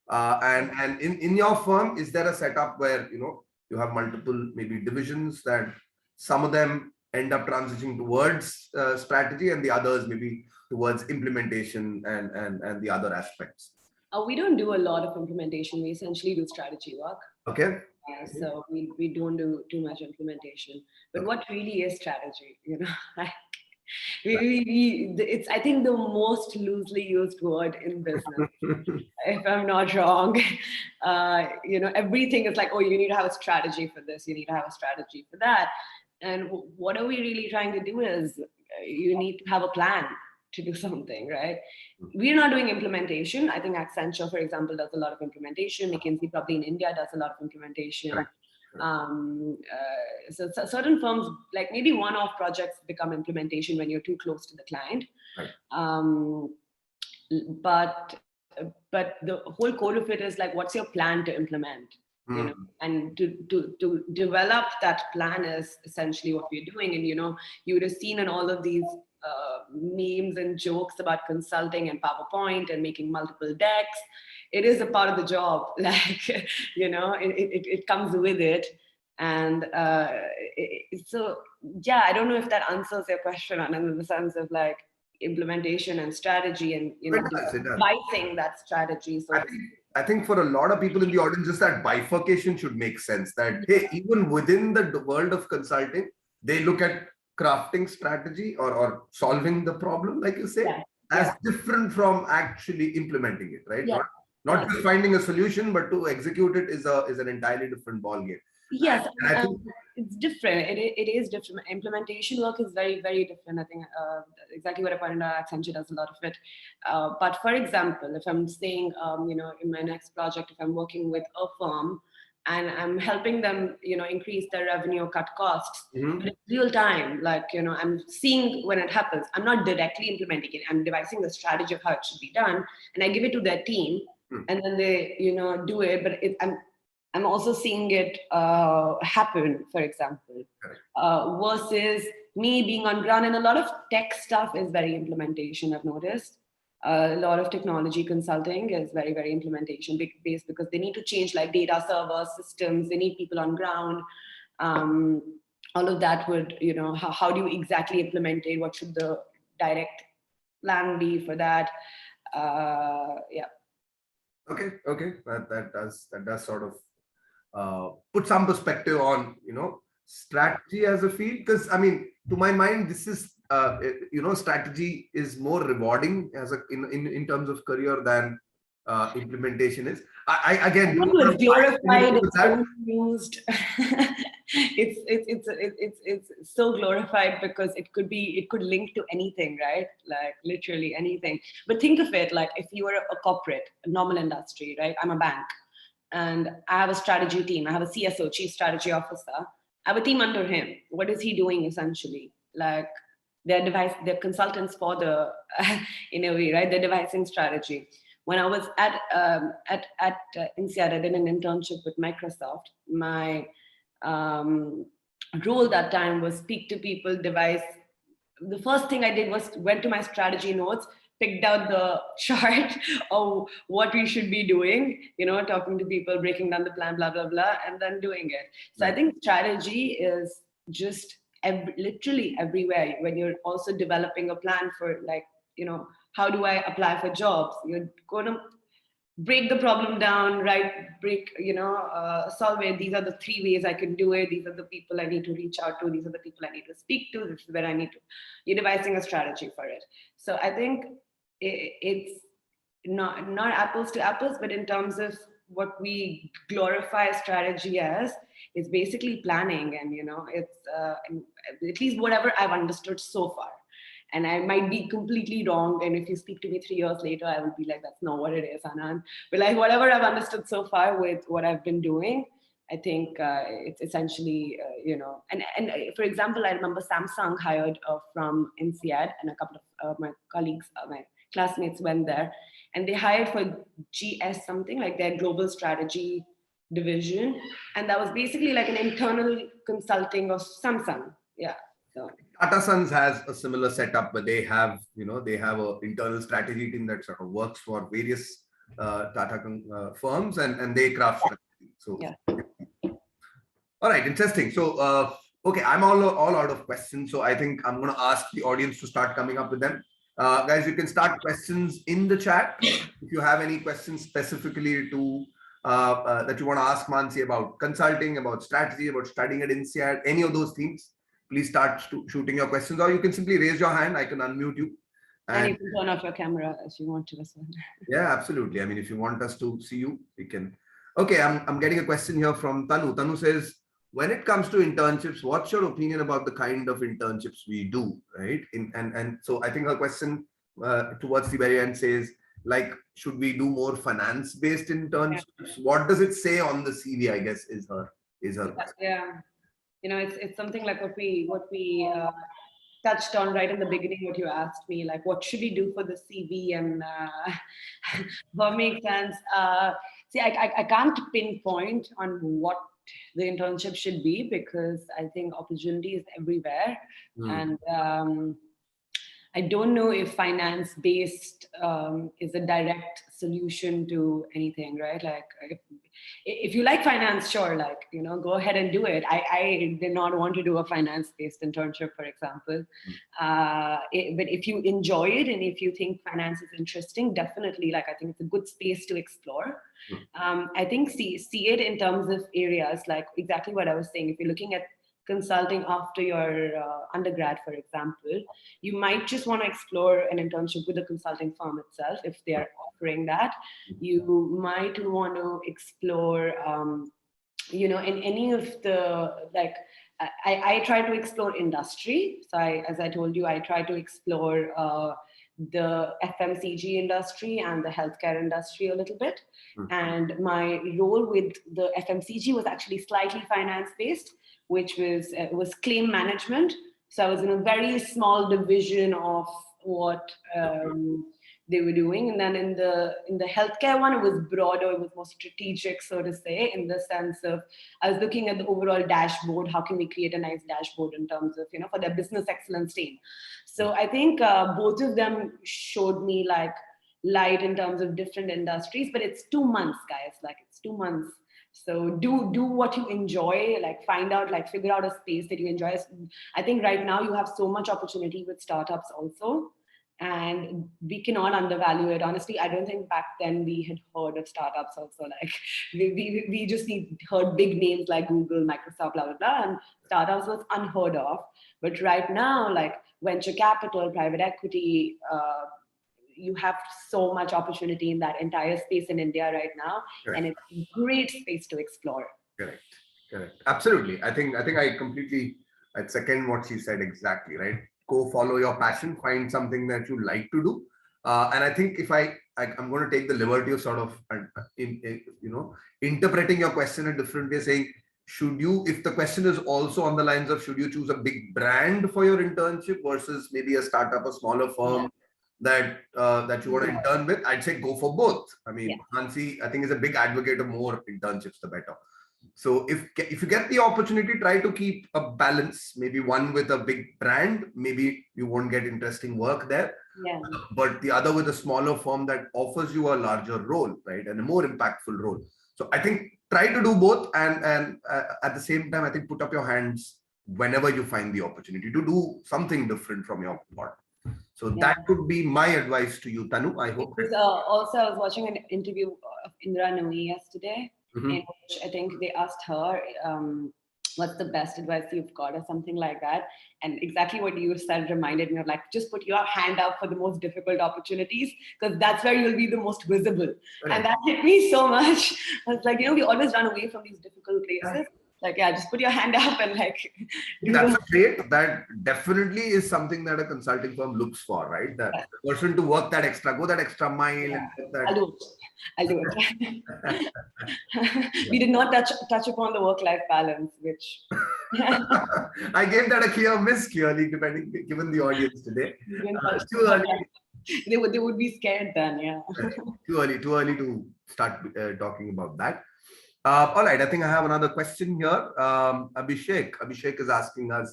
[SPEAKER 1] And in your firm, is there a setup where you have multiple maybe divisions that some of them end up transitioning towards strategy, and the others maybe towards implementation and the other aspects?
[SPEAKER 2] We don't do a lot of implementation. We essentially do strategy work.
[SPEAKER 1] Okay.
[SPEAKER 2] So we don't do too much implementation. But what really is strategy? It's, I think, the most loosely used word in business, if I'm not wrong. Everything is like, oh, you need to have a strategy for this, you need to have a strategy for that. And what are we really trying to do is you need to have a plan to do something, right? We're not doing implementation. I think Accenture, for example, does a lot of implementation. McKinsey probably in India does a lot of implementation.
[SPEAKER 1] Right.
[SPEAKER 2] So certain firms, like maybe one-off projects, become implementation when you're too close to the client.
[SPEAKER 1] Right.
[SPEAKER 2] But the whole core of it is like, what's your plan to implement? And to develop that plan is essentially what we're doing. And you would have seen in all of these memes and jokes about consulting and PowerPoint and making multiple decks. It is a part of the job, like it comes with it. And so yeah, I don't know if that answers your question, in the sense of like implementation and strategy and devising that strategy. So
[SPEAKER 1] I think for a lot of people in the audience, just that bifurcation should make sense. That hey, even within the world of consulting, they look at crafting strategy or solving the problem, like you say, as different from actually implementing it, right? Not just finding a solution, but to execute it is an entirely different ballgame.
[SPEAKER 2] Yes, and I think it's different. It is different. Implementation work is very, very different. I think exactly what I pointed out, Accenture does a lot of it. But for example, if I'm saying, in my next project, if I'm working with a firm and I'm helping them, increase their revenue, cut costs, but it's real time. Like, I'm seeing when it happens. I'm not directly implementing it. I'm devising the strategy of how it should be done, and I give it to their team, and then they, do it. But I'm also seeing it happen, for example, versus me being on ground. And a lot of tech stuff is very implementation, I've noticed. A lot of technology consulting is very, very implementation based, because they need to change like data server systems. They need people on ground. All of that would, how do you exactly implement it? What should the direct plan be for that? Yeah.
[SPEAKER 1] Okay. That does sort of put some perspective on strategy as a field, because I mean, to my mind, this is strategy is more rewarding as in terms of career than implementation is. I again,
[SPEAKER 2] it's glorified, it's used. It's so glorified because it could link to anything, right? Like literally anything. But think of it like, if you were a corporate, a normal industry, right? I'm a bank, and I have a strategy team. I have a CSO, Chief Strategy Officer. I have a team under him. What is he doing essentially? Like they're consultants for the, in a way, right? They're devising strategy. When I was at INSEAD, I did an internship with Microsoft. My role that time was speak to people, devise. The first thing I did was went to my strategy notes, picked out the chart of what we should be doing, talking to people, breaking down the plan, blah, blah, blah, and then doing it. So I think strategy is just literally everywhere. When you're also developing a plan for like, how do I apply for jobs? You're going to break the problem down, right? Solve it. These are the 3 ways I can do it. These are the people I need to reach out to. These are the people I need to speak to. This is where I need to. You're devising a strategy for it. So I think it's not apples to apples, but in terms of what we glorify strategy as, it's basically planning, and it's at least whatever I've understood so far. And I might be completely wrong. And if you speak to me 3 years later, I will be like, that's not what it is, Anand. But like whatever I've understood so far with what I've been doing, I think it's essentially, and for example, I remember Samsung hired from INSEAD, and a couple of my colleagues, my classmates went there, and they hired for GS something, like their global strategy division. And that was basically like an internal consulting of Samsung. Yeah. So
[SPEAKER 1] Tata Sons has a similar setup, but they have an internal strategy team that sort of works for various Tata firms, and they craft strategy. So, all right, interesting. So, okay, I'm all out of questions. So I think I'm going to ask the audience to start coming up with them. Guys, you can start questions in the chat. If you have any questions specifically to that you want to ask Maansi about consulting, about strategy, about studying at INSEAD, any of those things, please start shooting your questions, or you can simply raise your hand. I can unmute you.
[SPEAKER 2] And you can turn off your camera if you want to as well.
[SPEAKER 1] Yeah, absolutely. I mean, if you want us to see you, we can. Okay, I'm getting a question here from Tanu. Tanu says, when it comes to internships, what's your opinion about the kind of internships we do, right? And so I think her question towards the very end says, like, should we do more finance-based internships? Yeah. What does it say on the CV, I guess, is her question.
[SPEAKER 2] Yeah. It's something like what we touched on right in the beginning, what you asked me, like, what should we do for the CV? And what makes sense. See, I can't pinpoint on what the internship should be, because I think opportunity is everywhere. And I don't know if finance-based is a direct solution to anything, right? Like, if you like finance, sure, like, go ahead and do it. I did not want to do a finance-based internship, for example. But if you enjoy it and if you think finance is interesting, definitely, like, I think it's a good space to explore. I think see it in terms of areas, like exactly what I was saying. If you're looking at consulting after your undergrad, for example, you might just want to explore an internship with a consulting firm itself if they are offering that. You might want to explore, in any of the, like, I try to explore industry. So as I told you, I try to explore the FMCG industry and the healthcare industry a little bit. And my role with the FMCG was actually slightly finance-based, which was claim management. So I was in a very small division of what they were doing. And then in the healthcare one, it was broader, it was more strategic, so to say, in the sense of I was looking at the overall dashboard. How can we create a nice dashboard in terms of, for their business excellence team? So I think both of them showed me like light in terms of different industries, but it's 2 months, guys, like it's 2 months. So do what you enjoy, like find out, like figure out a space that you enjoy. I think right now you have so much opportunity with startups also, and we cannot undervalue it. Honestly, I don't think back then we had heard of startups also. Like we just heard big names like Google, Microsoft, blah, blah, blah, and startups was unheard of. But right now, like venture capital, private equity, you have so much opportunity in that entire space in India right now. Correct. And it's a great space to explore.
[SPEAKER 1] Correct. Absolutely. I think I completely second what she said exactly, right? Go follow your passion, find something that you like to do. And I think if I'm going to take the liberty of sort of, interpreting your question a different way, saying, if the question is also on the lines of, should you choose a big brand for your internship versus maybe a startup, a smaller firm, that you want to intern with, I'd say go for both. I mean, Maansi, I think, is a big advocate of more internships, the better. So if you get the opportunity, try to keep a balance, maybe one with a big brand, maybe you won't get interesting work there, but the other with a smaller firm that offers you a larger role, right, and a more impactful role. So I think try to do both, and at the same time, I think put up your hands whenever you find the opportunity to do something different from your part. So that would be my advice to you, Tanu. I hope.
[SPEAKER 2] Also, I was watching an interview of Indra Nooyi yesterday, in which I think they asked her, what's the best advice you've got or something like that. And exactly what you said reminded me of, like, just put your hand up for the most difficult opportunities, because that's where you'll be the most visible. Right. And that hit me so much. I was like, we always run away from these difficult places. Like, just put your hand up and like.
[SPEAKER 1] That's great. That definitely is something that a consulting firm looks for, right? That person to work that extra, go that extra mile. And that.
[SPEAKER 2] I'll do it. We did not touch upon the work-life balance, which.
[SPEAKER 1] I gave that a clear miss, clearly, given the audience today. Too early.
[SPEAKER 2] They would be scared then,
[SPEAKER 1] Too early to start talking about that. All right, I think I have another question here. Abhishek is asking us,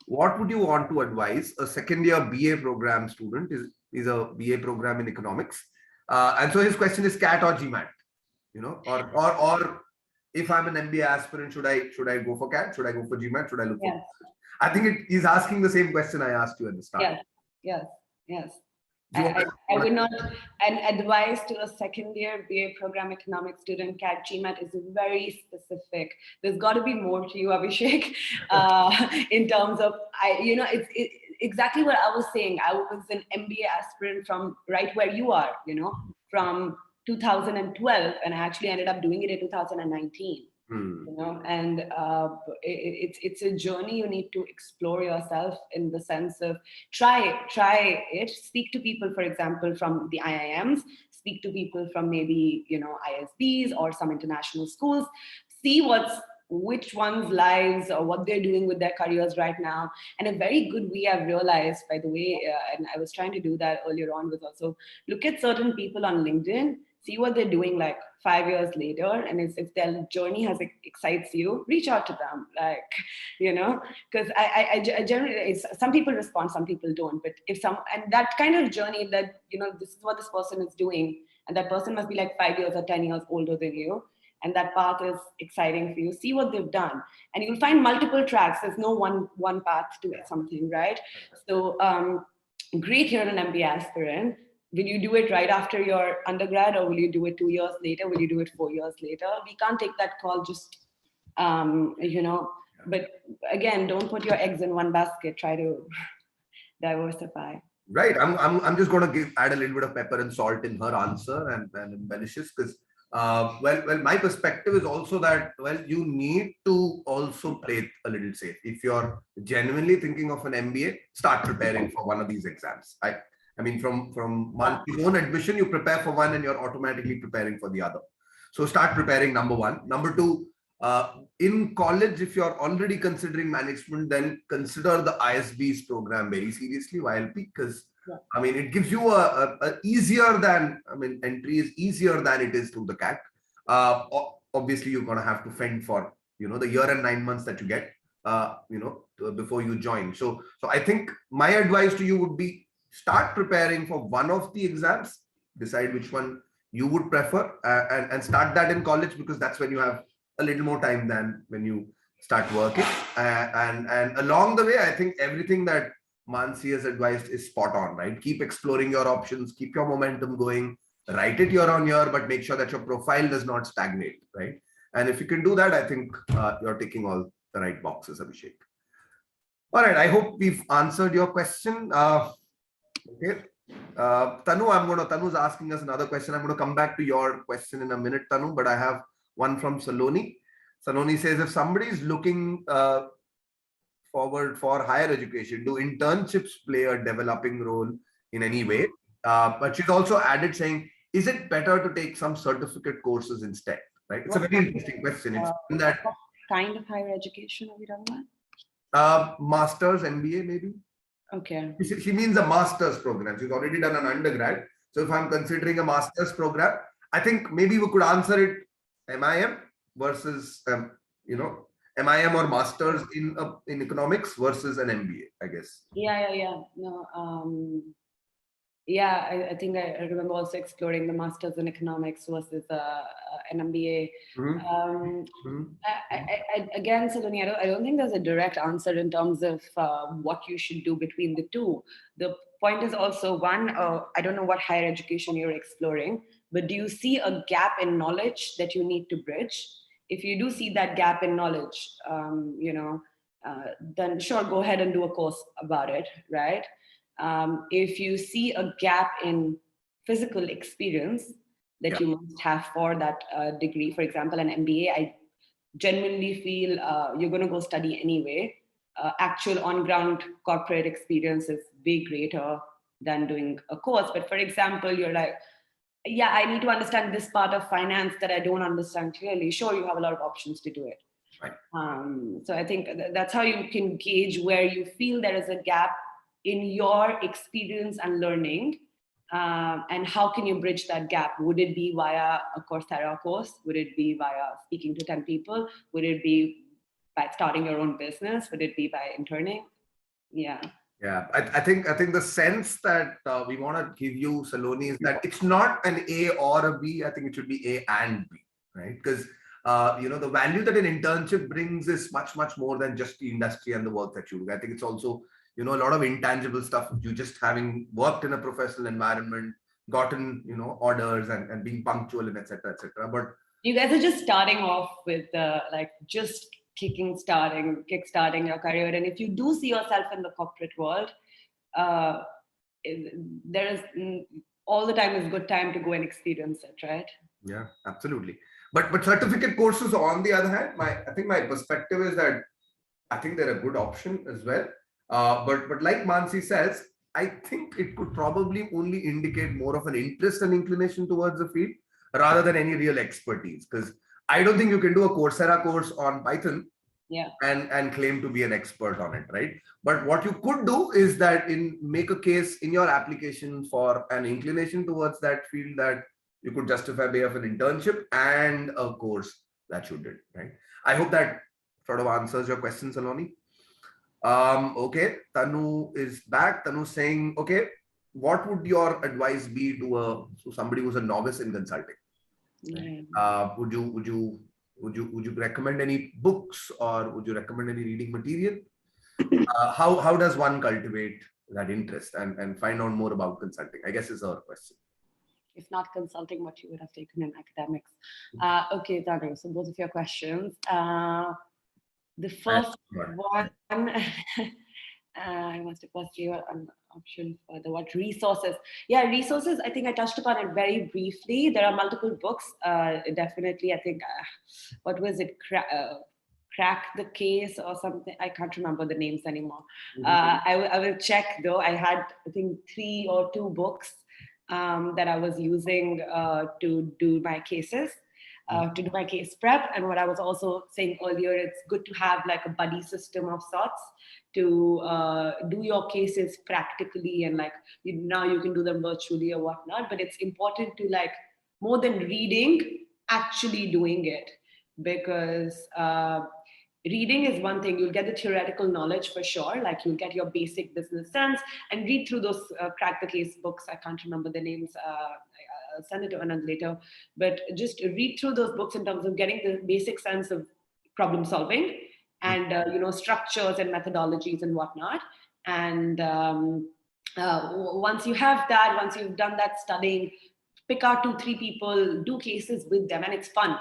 [SPEAKER 1] what would you want to advise a second-year BA program student? Is a BA program in economics, and so his question is CAT or GMAT, or if I'm an MBA aspirant, should I go for CAT? Should I go for GMAT? Should I look for? I think he's asking the same question I asked you at the start.
[SPEAKER 2] Yes. I would not, and advice to a second year BA program economics student, CAT GMAT is very specific. There's got to be more to you, Abhishek, in terms of, it's exactly what I was saying. I was an MBA aspirant from right where you are, from 2012, and I actually ended up doing it in 2019. And it's a journey. You need to explore yourself in the sense of try it, speak to people, for example, from the IIMs, speak to people from maybe ISBs or some international schools, see which one's lives or what they're doing with their careers right now. And a very good way I've realized, by the way, and I was trying to do that earlier on, was also look at certain people on LinkedIn, see what they're doing like 5 years later, and if their journey excites you, reach out to them, because I generally, some people respond, some people don't, but and that kind of journey that, this is what this person is doing, and that person must be like 5 years or 10 years older than you, and that path is exciting for you, see what they've done, and you'll find multiple tracks. There's no one path to something, right? So great, you're an MBA aspirant. Will you do it right after your undergrad, or will you do it 2 years later? Will you do it 4 years later? We can't take that call just, but again, don't put your eggs in one basket. Try to diversify.
[SPEAKER 1] Right. I'm just going to add a little bit of pepper and salt in her answer and embellishes, because well, my perspective is also that, you need to also play it a little safe. If you're genuinely thinking of an MBA, start preparing for one of these exams. I mean, from Mansi's own admission, you prepare for one and you're automatically preparing for the other. So start preparing, number one. Number two, in college, if you're already considering management, then consider the ISB's program very seriously, YLP, because I mean, it gives you a entry is easier than it is through the CAT. Obviously, you're going to have to fend for, the year and 9 months that you get, before you join. So I think my advice to you would be, start preparing for one of the exams, decide which one you would prefer, and start that in college, because that's when you have a little more time than when you start working. And along the way, I think everything that Maansi has advised is spot on, right? Keep exploring your options, keep your momentum going, write it year on year, but make sure that your profile does not stagnate, right? And if you can do that, I think you're ticking all the right boxes, Abhishek. All right, I hope we've answered your question. Okay. Tanu's asking us another question. I'm going to come back to your question in a minute, Tanu, but I have one from Saloni. Saloni says, if somebody is looking forward for higher education, do internships play a developing role in any way? But she's also added saying, is it better to take some certificate courses instead? Right? It's a very interesting question. It's that
[SPEAKER 2] what kind of higher education are we talking
[SPEAKER 1] about? Masters, MBA, maybe.
[SPEAKER 2] Okay.
[SPEAKER 1] She means a master's program. She's already done an undergrad. So if I'm considering a master's program, I think maybe we could answer it MIM versus, MIM or masters in economics versus an MBA, I guess.
[SPEAKER 2] Yeah. No, I think I remember also exploring the masters in economics versus an MBA. Again, Saloni, I don't think there's a direct answer in terms of what you should do between the two. The point is also, one, I don't know what higher education you're exploring, but do you see a gap in knowledge that you need to bridge? If you do see that gap in knowledge, then sure, go ahead and do a course about it, right? If you see a gap in physical experience that you must have for that degree, for example, an MBA, I genuinely feel you're going to go study anyway. Actual on-ground corporate experience is way greater than doing a course. But for example, you're like, yeah, I need to understand this part of finance that I don't understand clearly. Sure, you have a lot of options to do it.
[SPEAKER 1] Right.
[SPEAKER 2] So I think that's how you can gauge where you feel there is a gap in your experience and learning, and how can you bridge that gap? Would it be via a Coursera course? Would it be via speaking to 10 people? Would it be by starting your own business? Would it be by interning? Yeah.
[SPEAKER 1] I think the sense that we want to give you, Saloni, is that it's not an A or a B. I think it should be A and B, right? Because the value that an internship brings is much, much more than just the industry and the work that you do. I think it's also, a lot of intangible stuff. You just having worked in a professional environment, gotten, orders and being punctual and etc. etc. But
[SPEAKER 2] you guys are just starting off with like just kickstarting your career. And if you do see yourself in the corporate world, there is all the time is good time to go and experience it, right?
[SPEAKER 1] Yeah, absolutely. But certificate courses, on the other hand, I think my perspective is that I think they're a good option as well. But like Maansi says, I think it could probably only indicate more of an interest and inclination towards the field rather than any real expertise. Because I don't think you can do a Coursera course on Python and claim to be an expert on it, right? But what you could do is that make a case in your application for an inclination towards that field, that you could justify way of an internship and a course that you did, right? I hope that sort of answers your question, Saloni. Okay, Tanu is back. Tanu saying, okay, what would your advice be to somebody who's a novice in consulting? Would you recommend any books, or would you recommend any reading material? How does one cultivate that interest and find out more about consulting? I guess is our question.
[SPEAKER 2] If not consulting, what you would have taken in academics. Okay, Tanu, so both of your questions. The first one, I must have asked you an option for the what resources. Yeah, resources, I think I touched upon it very briefly. There are multiple books, definitely. I think, what was it? Crack the Case or something. I can't remember the names anymore. I will check though. I had, I think, 3 or 2 books that I was using to do my cases, to do my case prep. And what I was also saying earlier, it's good to have like a buddy system of sorts to do your cases practically, and like now you can do them virtually or whatnot. But it's important to, like, more than reading, actually doing it, because reading is one thing. You'll get the theoretical knowledge for sure. Like, you'll get your basic business sense and read through those Crack the Case books. I can't remember the names. I'll send it to Anand later. But just read through those books in terms of getting the basic sense of problem solving and structures and methodologies and whatnot. And once you have that, once you've done that studying, pick out 2-3 people, do cases with them, and it's fun.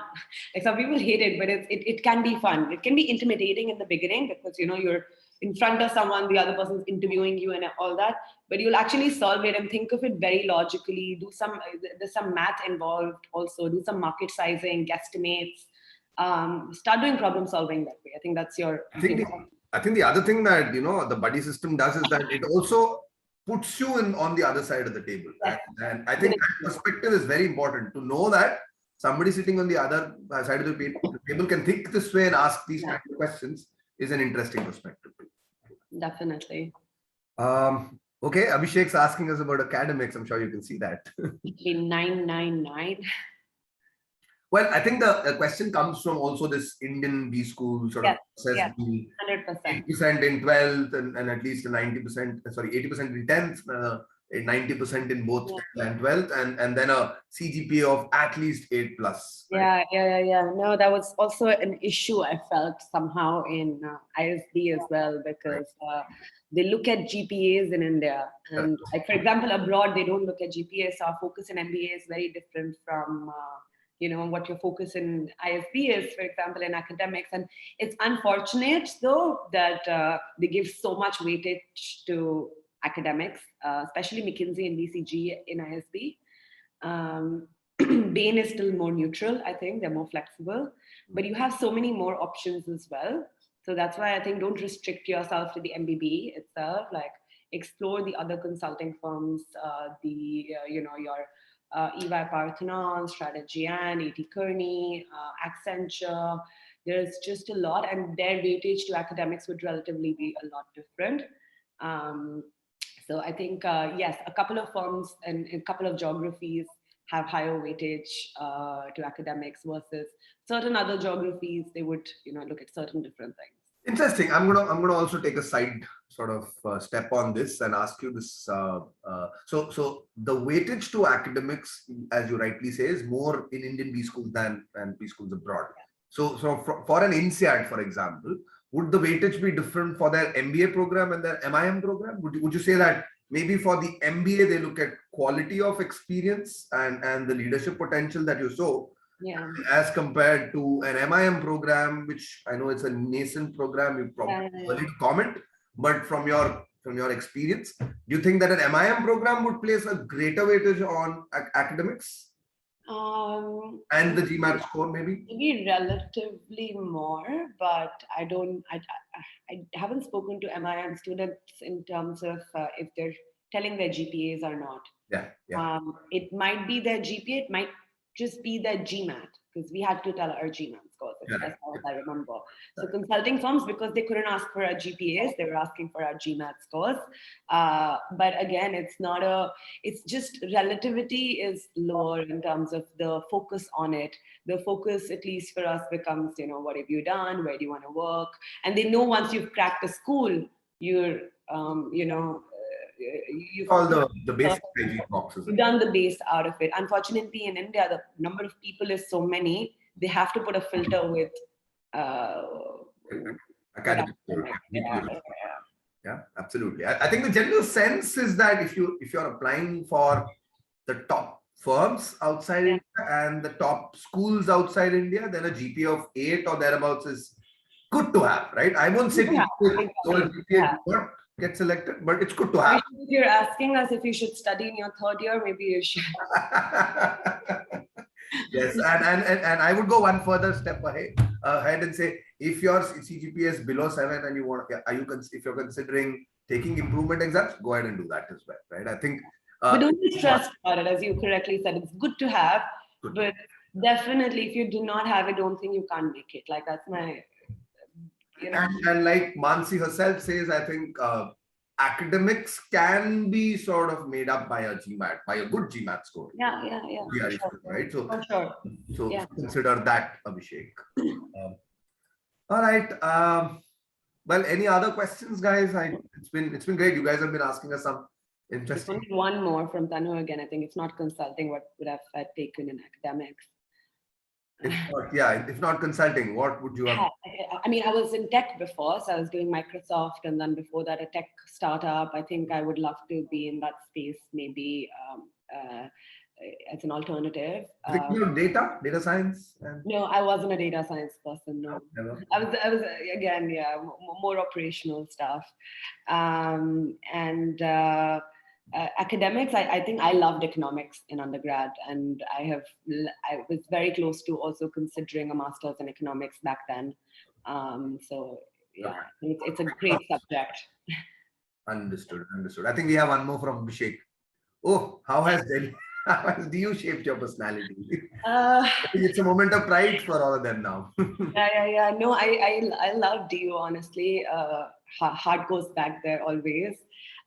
[SPEAKER 2] Like, some people hate it, but it can be fun. It can be intimidating in the beginning because you're in front of someone, the other person's interviewing you and all that, but you'll actually solve it and think of it very logically. There's some math involved also. Do some market sizing, guesstimates. Start doing problem solving that way. I think that's your.
[SPEAKER 1] I think the other thing that the buddy system does is that it also puts you on the other side of the table. Yes. And I think that perspective is very important, to know that somebody sitting on the other side of the table can think this way and ask these kind of questions is an interesting perspective.
[SPEAKER 2] Definitely.
[SPEAKER 1] Okay, Abhishek's asking us about academics. I'm sure you can see that.
[SPEAKER 2] 999.
[SPEAKER 1] Well, I think the question comes from also this Indian B school sort of says 100%. 80% in 12th and at least 90%, sorry, 80% in 10th, 90% in both 10th and 12th, and then a CGPA of at least 8+.
[SPEAKER 2] Right? Yeah. No, that was also an issue I felt somehow in ISB as well, because they look at GPAs in India. And like, for example, abroad, they don't look at GPAs. So our focus in MBA is very different from what your focus in ISB is, for example, in academics. And it's unfortunate, though, that they give so much weightage to academics, especially McKinsey and BCG in ISB. Bain is still more neutral, I think. They're more flexible. But you have so many more options as well. So that's why I think don't restrict yourself to the MBB itself. Like, explore the other consulting firms, your EY Parthenon, Strategy and A.T. Kearney, Accenture. There's just a lot, and their weightage to academics would relatively be a lot different. So I think, yes, a couple of firms and a couple of geographies have higher weightage to academics versus certain other geographies. They would, look at certain different things.
[SPEAKER 1] Interesting. I'm gonna also take a side sort of step on this and ask you this. So the weightage to academics, as you rightly say, is more in Indian B schools than B schools abroad. So for an INSEAD, for example, would the weightage be different for their MBA program and their MIM program? Would you say that maybe for the MBA, they look at quality of experience and the leadership potential that you show, as compared to an MIM program, which I know it's a nascent program, you probably early to comment, but from your experience, do you think that an MIM program would place a greater weightage on academics? And the GMAT score maybe
[SPEAKER 2] relatively more, but I haven't spoken to MIM students in terms of if they're telling their GPAs or not. It might be their GPA, it might just be their GMAT, because we had to tell our GMAT scores, as far as I remember. So consulting firms, because they couldn't ask for our GPAs, they were asking for our GMAT scores. But again, it's just relativity is lower in terms of the focus on it. The focus, at least for us, becomes, what have you done? Where do you want to work? And they know once you've cracked the school, you're, you've
[SPEAKER 1] all the basic hygiene boxes.
[SPEAKER 2] You've done the base out of it. Unfortunately, in India, the number of people is so many, they have to put a filter with
[SPEAKER 1] academic. Yeah, absolutely. I think the general sense is that if you're applying for the top firms outside India and the top schools outside India, then a GPA of 8 or thereabouts is good to have, right? I won't say GPA get selected, but it's good to have.
[SPEAKER 2] If you're asking us if you should study in your third year, maybe you should.
[SPEAKER 1] Yes, and I would go one further step ahead and say, if your CGPA is below 7 and you want, if you're considering taking improvement exams, go ahead and do that as well, right? I think.
[SPEAKER 2] But don't be stressed about it, as you correctly said. It's good to have, but definitely, if you do not have it, don't think you can't make it. Like that's my.
[SPEAKER 1] And like Maansi herself says, I think academics can be sort of made up by a GMAT, by a good GMAT score.
[SPEAKER 2] Yeah.
[SPEAKER 1] Sure. Right. So,
[SPEAKER 2] so
[SPEAKER 1] consider that, Abhishek. All right. Well, any other questions, guys? It's been great. You guys have been asking us some interesting.
[SPEAKER 2] One more from Tanu again. I think it's not consulting. What would have taken in academics?
[SPEAKER 1] If not consulting, what would you have?
[SPEAKER 2] I mean, I was in tech before, so I was doing Microsoft, and then before that, a tech startup. I think I would love to be in that space, maybe as an alternative.
[SPEAKER 1] Data science?
[SPEAKER 2] No, I wasn't a data science person. No, I was again, more operational stuff, academics. I think I loved economics in undergrad, and I was very close to also considering a master's in economics back then. It's a great subject.
[SPEAKER 1] Understood. I think we have one more from Abhishek. Oh, how has DU shaped your personality? I think it's a moment of pride for all of them now.
[SPEAKER 2] Yeah. No, I love DU, honestly. Heart goes back there always.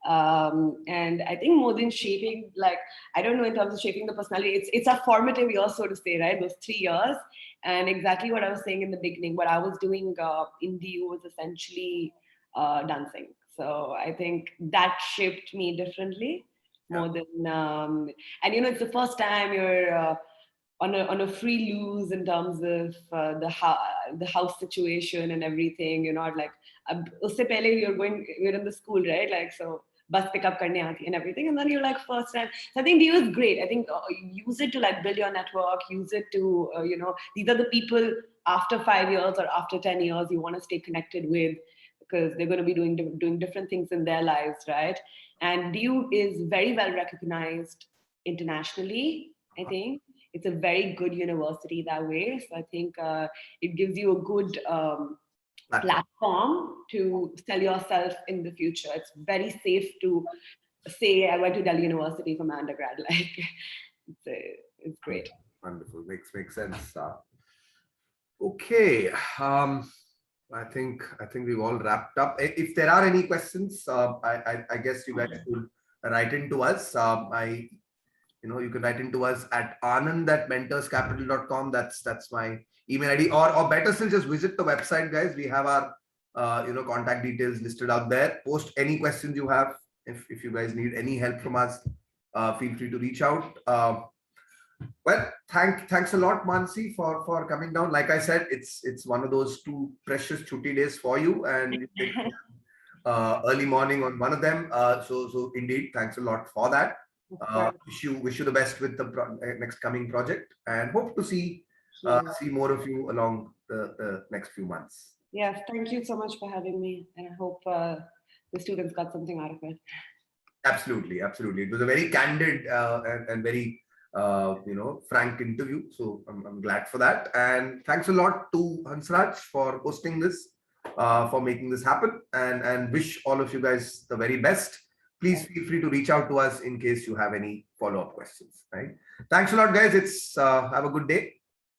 [SPEAKER 2] And I think more than shaping, like, I don't know, in terms of shaping the personality, it's a formative year, so to say, right? Those 3 years. And exactly what I was saying in the beginning, what I was doing in DU was essentially dancing. So I think that shaped me differently more than, and it's the first time you're on a free loose in terms of the house situation and everything. You're not like, usse pehle you're in the school, right? Like, so bus pick up karne aati and everything, and then you're like first time. So I think DU is great. I think use it to like build your network, use it to these are the people after 5 years or after 10 years you want to stay connected with, because they're going to be doing different things in their lives, right? And DU is very well recognized internationally. I think it's a very good university that way. So I think it gives you a good platform to sell yourself in the future. It's very safe to say I went to Delhi University for my undergrad. Like, it's great.
[SPEAKER 1] Wonderful. Makes sense. Okay. I think we've all wrapped up. If there are any questions, I guess you guys will write into us. You can write into us at anand@mentorscapital.com. That's my email ID, or better still, just visit the website, guys. We have our contact details listed out there. Post any questions you have. If you guys need any help from us, feel free to reach out. Well, thanks a lot, Mansi, for coming down. Like I said, it's one of those two precious chutti days for you, and you take early morning on one of them. So indeed, thanks a lot for that. Wish you the best with the next coming project, and hope to see more of you along the next few months.
[SPEAKER 2] Yes, thank you so much for having me, and I hope the students got something out of it.
[SPEAKER 1] Absolutely, absolutely. It was a very candid and very frank interview. So I'm glad for that. And thanks a lot to Hansraj for hosting this, for making this happen, and wish all of you guys the very best. Please feel free to reach out to us in case you have any follow-up questions. Right. Thanks a lot, guys. It's have a good day.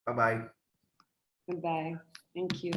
[SPEAKER 1] Bye-bye.
[SPEAKER 2] Goodbye. Thank you.